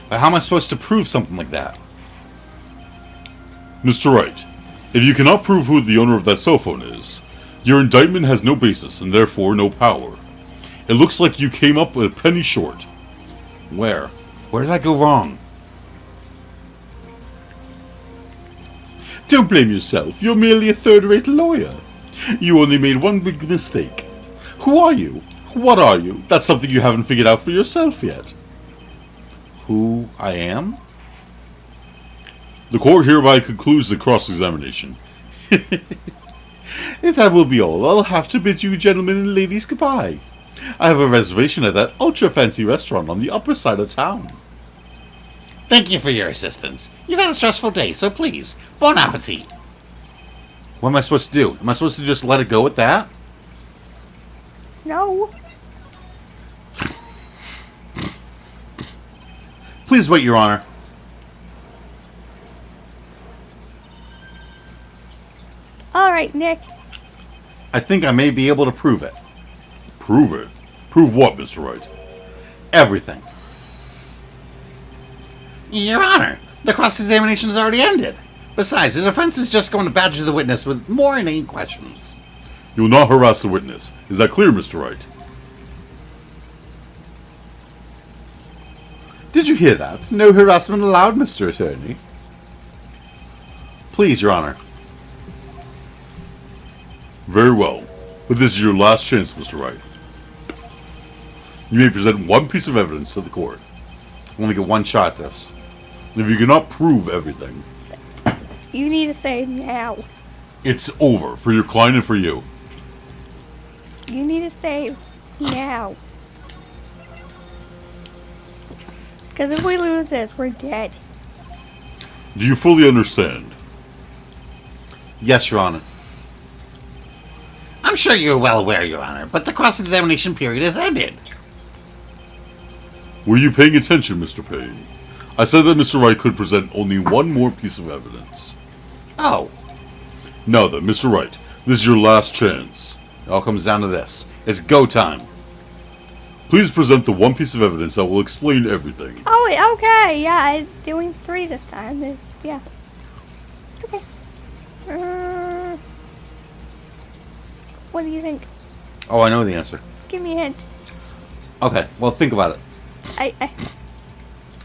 But how am I supposed to prove something like that? Mr. Wright, if you cannot prove who the owner of that cell phone is, your indictment has no basis and therefore no power. It looks like you came up with a penny short. Where? Where did I go wrong? Don't blame yourself. You're merely a third-rate lawyer. You only made one big mistake. Who are you? What are you? That's something you haven't figured out for yourself yet. Who I am? The court hereby concludes the cross-examination. If that will be all, I'll have to bid you gentlemen and ladies goodbye. I have a reservation at that ultra-fancy restaurant on the upper side of town. Thank you for your assistance. You've had a stressful day, so please, bon appetit. What am I supposed to do? Am I supposed to just let it go with that? No. Please wait, Your Honor. Alright, Nick. I think I may be able to prove it. Prove it? Prove what, Mr. Wright? Everything. Your Honor, the cross-examination has already ended. Besides, the defense is just going to badger the witness with more inane questions. You will not harass the witness. Is that clear, Mr. Wright? Did you hear that? No harassment allowed, Mr. Attorney. Please, Your Honor. Very well. But this is your last chance, Mr. Wright. You may present one piece of evidence to the court. I only get one shot at this. If you cannot prove everything, You need to say now. it's over for your client and for you. You need to say now. Because if we lose this, we're dead. Do you fully understand? Yes, Your Honor. I'm sure you're well aware, Your Honor, but the cross-examination period has ended. Were you paying attention, Mr. Payne? I said that Mr. Wright could present only one more piece of evidence. Oh, Now then, Mr. Wright, this is your last chance. it all comes down to this. It's go time. Please present the one piece of evidence that will explain everything. Oh, okay. Yeah, it's doing 3 this time. Yeah. It's okay. What do you think? Oh, I know the answer. Give me a hint. Okay, well, think about it.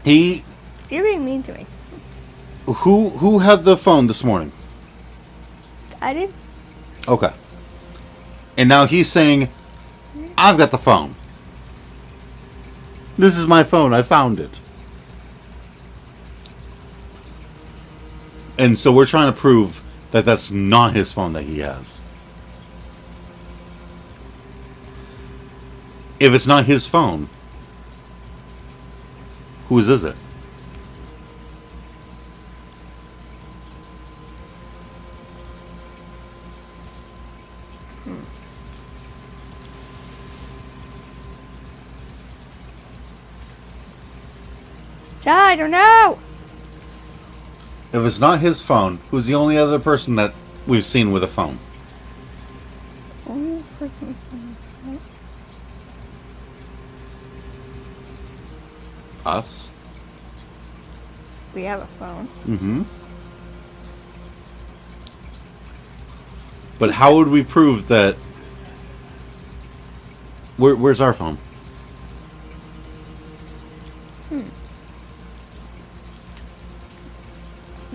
You're being mean to me. Who had the phone this morning? I did. Okay. And now he's saying, I've got the phone. This is my phone. I found it. And so we're trying to prove that that's not his phone that he has. If it's not his phone, whose is it? I don't know. If it's not his phone, who's the only other person that we've seen with a phone? Only person. Us? We have a phone. Mm-hmm. But how would we prove that... Where's our phone?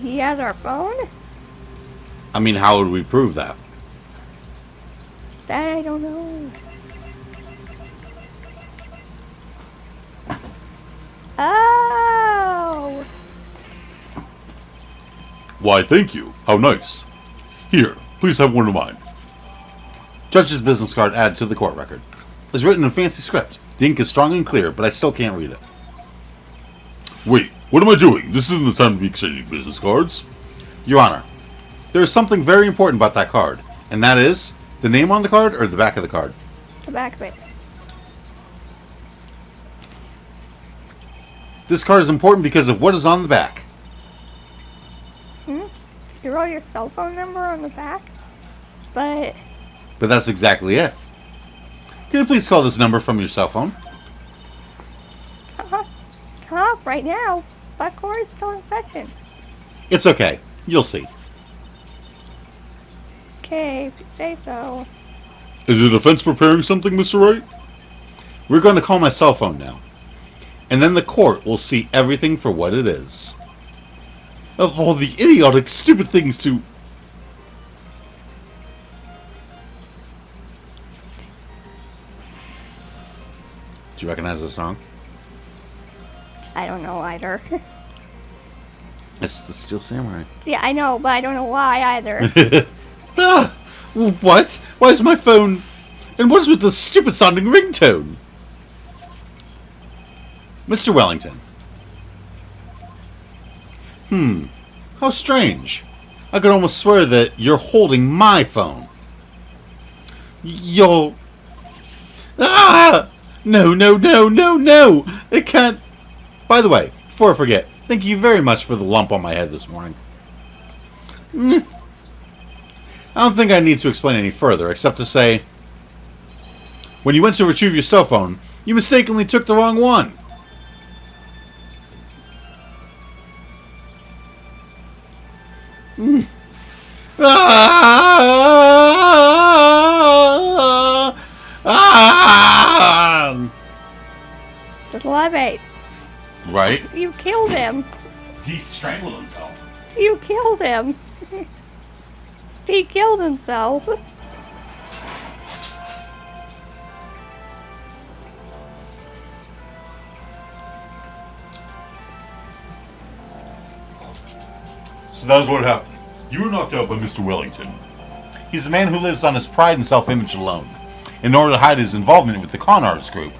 He has our phone? I mean, how would we prove that? That I don't know. Oh! Why, thank you. How nice. Here, please have one of mine. Judge's business card added to the court record. It's written in fancy script. The ink is strong and clear, but I still can't read it. Wait, what am I doing? This isn't the time to be exchanging business cards. Your Honor, There's something very important about that card, and that is the name on the card or the back of the card. The back of it. This card is important because of what is on the back. You wrote your cell phone number on the back, but that's exactly it. Can you please call this number from your cell phone? Top right now. That cord's still in session. It's okay. You'll see. Okay, if you say so. Is the defense preparing something, Mr. Wright? We're going to call my cell phone now. And then the court will see everything for what it is. Of all the idiotic, stupid things to... Do you recognize the song? I don't know either. It's the Steel Samurai. Yeah, I know, but I don't know why either. Ah! What? Why is my phone... And what is with the stupid sounding ringtone? Mr. Wellington. How strange. I could almost swear that you're holding my phone. You're... Ah! No, no, no, no, no! It can't... By the way, before I forget, thank you very much for the lump on my head this morning. I don't think I need to explain any further, except to say... When you went to retrieve your cell phone, you mistakenly took the wrong one. Just love it. Right? You killed him. He strangled himself. You killed him. He killed himself. So that is what happened. You were knocked out by Mr. Wellington. He's a man who lives on his pride and self-image alone. In order to hide his involvement with the con artist group,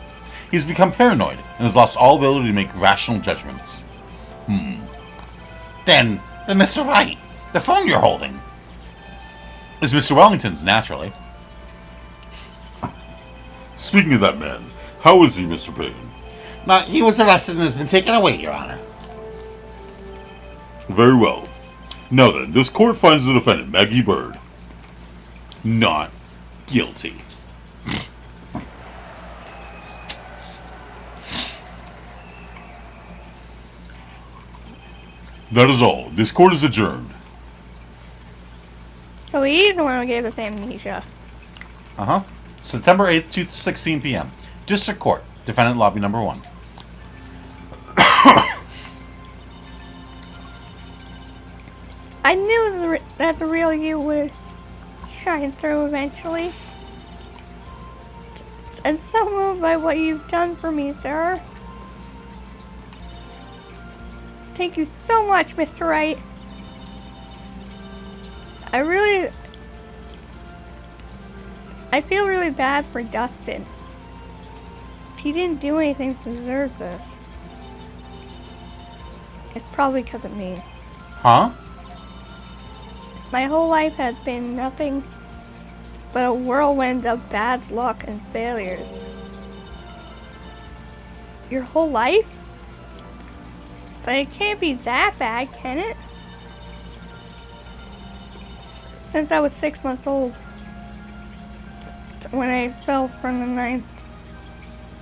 he's become paranoid and has lost all ability to make rational judgments. Then Mr. Wright, the phone you're holding, is Mr. Wellington's, naturally. Speaking of that man, how is he, Mr. Payne? He was arrested and has been taken away, Your Honor. Very well. Now then, this court finds the defendant, Maggie Bird, not guilty. That is all. This court is adjourned. So he's the one who gave us amnesia. September 8th, 2:16 p.m. District Court. Defendant Lobby Number 1. I knew that the real you would shine through eventually. I'm so moved by what you've done for me, sir. Thank you so much, Mr. Wright. I feel really bad for Dustin. He didn't do anything to deserve this. It's probably because of me. Huh? My whole life has been nothing but a whirlwind of bad luck and failures. Your whole life? But it can't be that bad, can it? Since I was 6 months old, when I fell from the 9th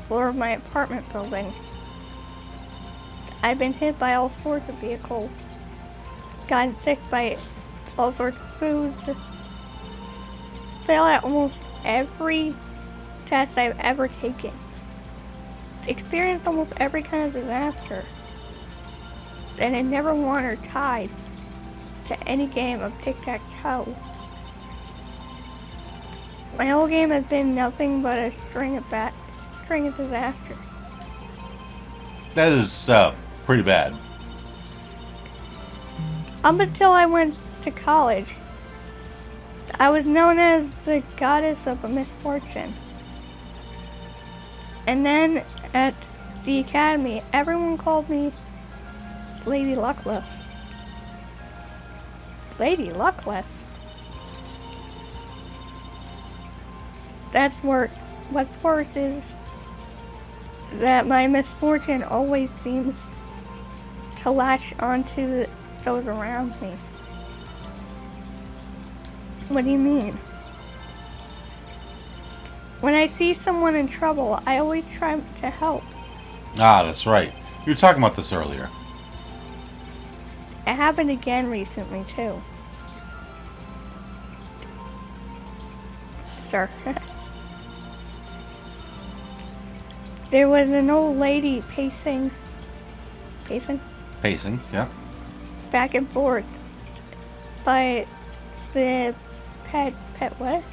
floor of my apartment building. I've been hit by all sorts of vehicles, gotten sick by all sorts of foods, failed at almost every test I've ever taken, experienced almost every kind of disaster, and I never won or tied to any game of tic-tac-toe. My whole game has been nothing but a string of disaster. That is, pretty bad. Up until I went to college, I was known as the goddess of misfortune. And then at the academy, everyone called me Lady Luckless. Lady Luckless. That's worse. What's worse is that my misfortune always seems to latch onto those around me. What do you mean? When I see someone in trouble, I always try to help. Ah, that's right. You were talking about this earlier. It happened again recently, too. Sir. There was an old lady pacing, Pacing, yeah. back and forth by the pet what?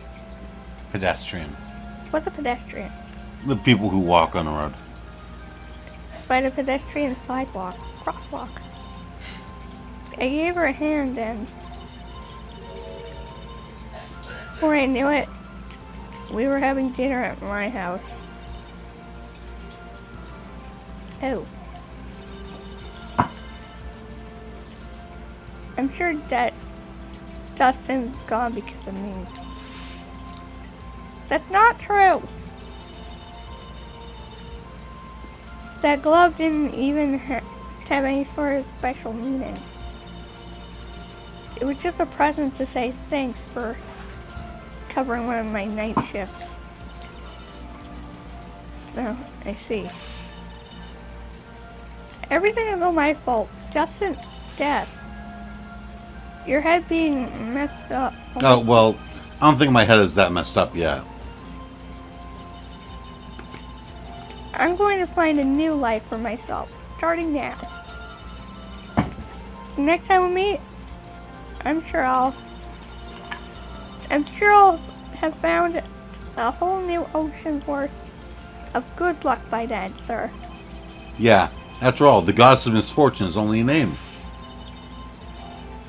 Pedestrian. What's a pedestrian? The people who walk on the road. By the pedestrian sidewalk, crosswalk. I gave her a hand and before I knew it, we were having dinner at my house. Oh. I'm sure that Dustin's gone because of me. That's not true. That glove didn't even have any sort of special meaning. It was just a present to say thanks for covering one of my night shifts. So, I see. Everything is all my fault. Justin's death. Your head being messed up. Oh, well, I don't think my head is that messed up yet. I'm going to find a new life for myself, starting now. Next time we meet, I'm sure I'll have found a whole new ocean's worth of good luck by then, sir. Yeah, after all, the goddess of misfortune is only a name.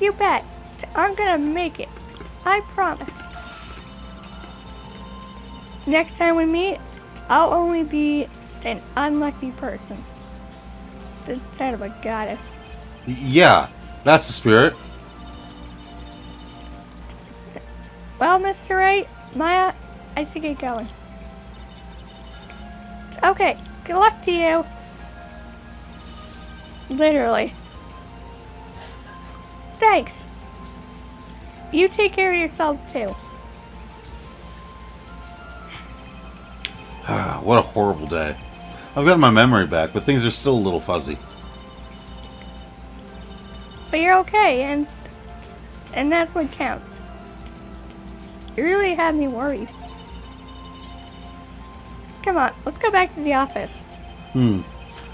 You bet. I'm gonna make it. I promise. Next time we meet, I'll only be an unlucky person instead of a goddess. Yeah, that's the spirit. Well, Mr. Wright, Maya, I should get going. Okay, good luck to you. Literally. Thanks. You take care of yourself, too. What a horrible day. I've got my memory back, but things are still a little fuzzy. But you're okay, and that's what counts. You really had me worried. Come on, let's go back to the office. I'm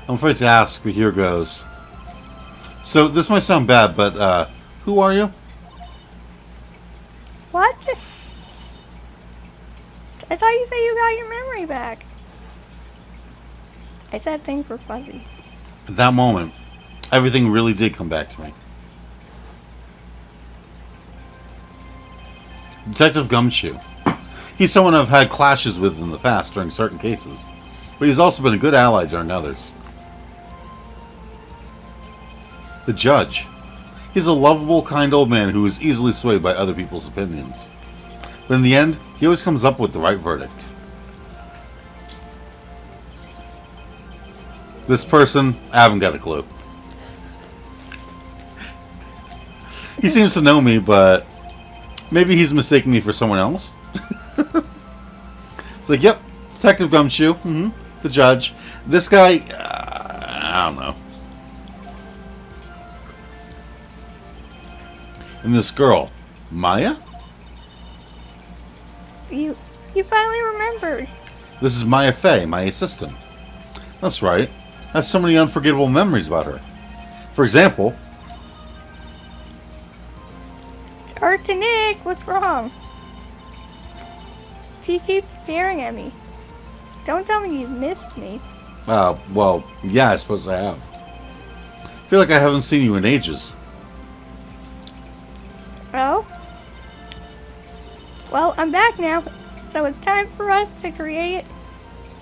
afraid to ask, but here goes. So, this might sound bad, but, who are you? What? I thought you said you got your memory back. I said things were fuzzy. At that moment, everything really did come back to me. Detective Gumshoe. He's someone I've had clashes with in the past during certain cases, but he's also been a good ally during others. The judge. He's a lovable, kind old man who is easily swayed by other people's opinions. But in the end, he always comes up with the right verdict. This person, I haven't got a clue. He seems to know me, but maybe he's mistaking me for someone else. It's like, yep, Detective Gumshoe, the judge. This guy, I don't know. And this girl, Maya? You finally remembered. This is Maya Fey, my assistant. That's right. I have so many unforgettable memories about her. For example... Nick, what's wrong? She keeps staring at me. Don't tell me you've missed me. Well, yeah, I suppose I have. I feel like I haven't seen you in ages. Oh? Well, I'm back now, so it's time for us to create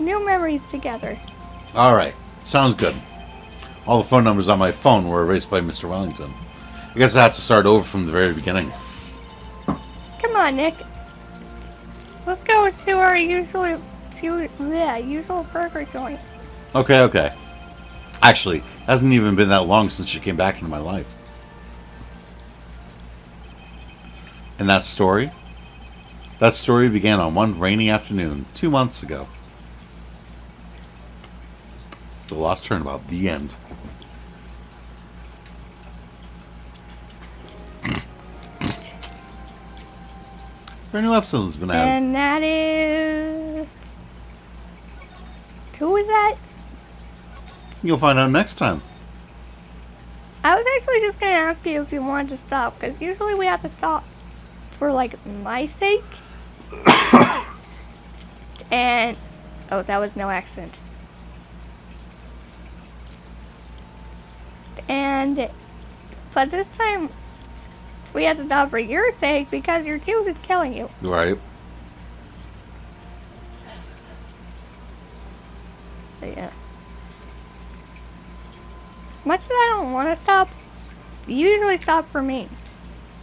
new memories together. Alright, sounds good. All the phone numbers on my phone were erased by Mr. Wellington. guess I have to start over from the very beginning. Come on, Nick. Let's go to our usual burger joint. Okay. Actually, it hasn't even been that long since she came back into my life. And that story? That story began on one rainy afternoon 2 months ago. The Lost Turnabout, the end. There are new episodes been out. And that is... Who is that? You'll find out next time. I was actually just going to ask you if you wanted to stop, because usually we have to stop for, like, my sake. And... Oh, that was no accident. And... But this time, we had to stop for your sake, because your tooth is killing you. Right. So, yeah. Much as I don't want to stop, you usually stop for me.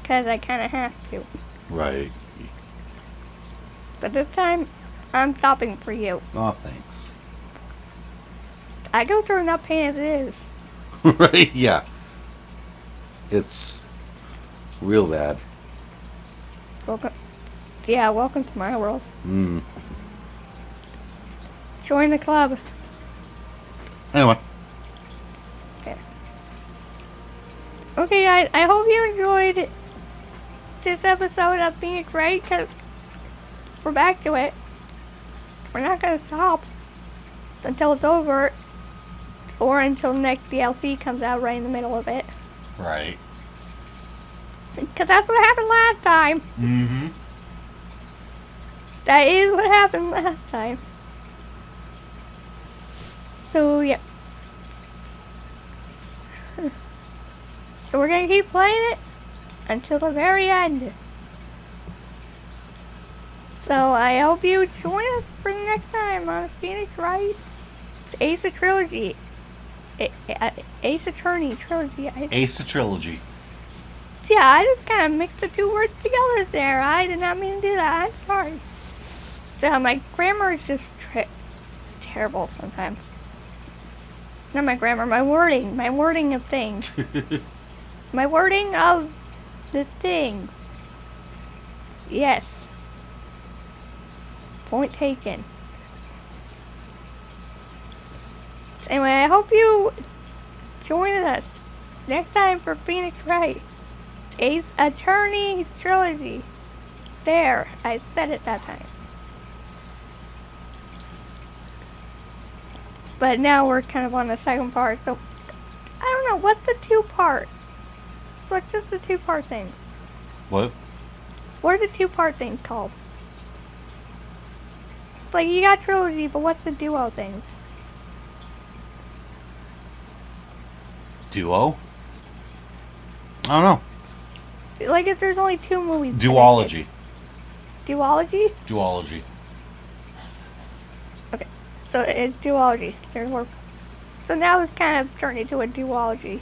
Because I kind of have to. Right. But this time, I'm stopping for you. Oh, thanks. I go through enough pain as it is. Right? Yeah. It's real bad. Welcome. Yeah, welcome to my world. Mm. Join the club. Anyway. Okay, guys, I hope you enjoyed this episode of Phoenix Wright, because we're back to it. We're not going to stop until it's over, or until the next DLC comes out right in the middle of it. Right. Because that's what happened last time. Mm-hmm. That is what happened last time. So, yeah. So we're going to keep playing it until the very end. So I hope you join us for the next time on Phoenix Wright. It's Ace of Trilogy. Ace Attorney Trilogy. Ace of Trilogy. Yeah, I just kind of mixed the two words together there. I did not mean to do that. I'm sorry. So my grammar is just terrible sometimes. Not my grammar, my wording. My wording of things. My wording of the thing. Yes. Point taken. So anyway, I hope you join us next time for Phoenix Wright. Ace Attorney Trilogy. There, I said it that time. But now we're kind of on the second part, so I don't know, what's the two-part? What's just the two-part thing? What? What are the two-part things called? Like, you got Trilogy, but what's the duo things? Duo? I don't know. Like, if there's only two movies. Duology. Duology? Duology. Okay, so it's duology. There's more. So now it's kind of turned into a duology.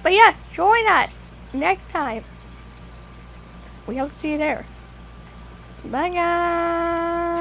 But yeah, join us next time. We hope to see you there. Bye, guys.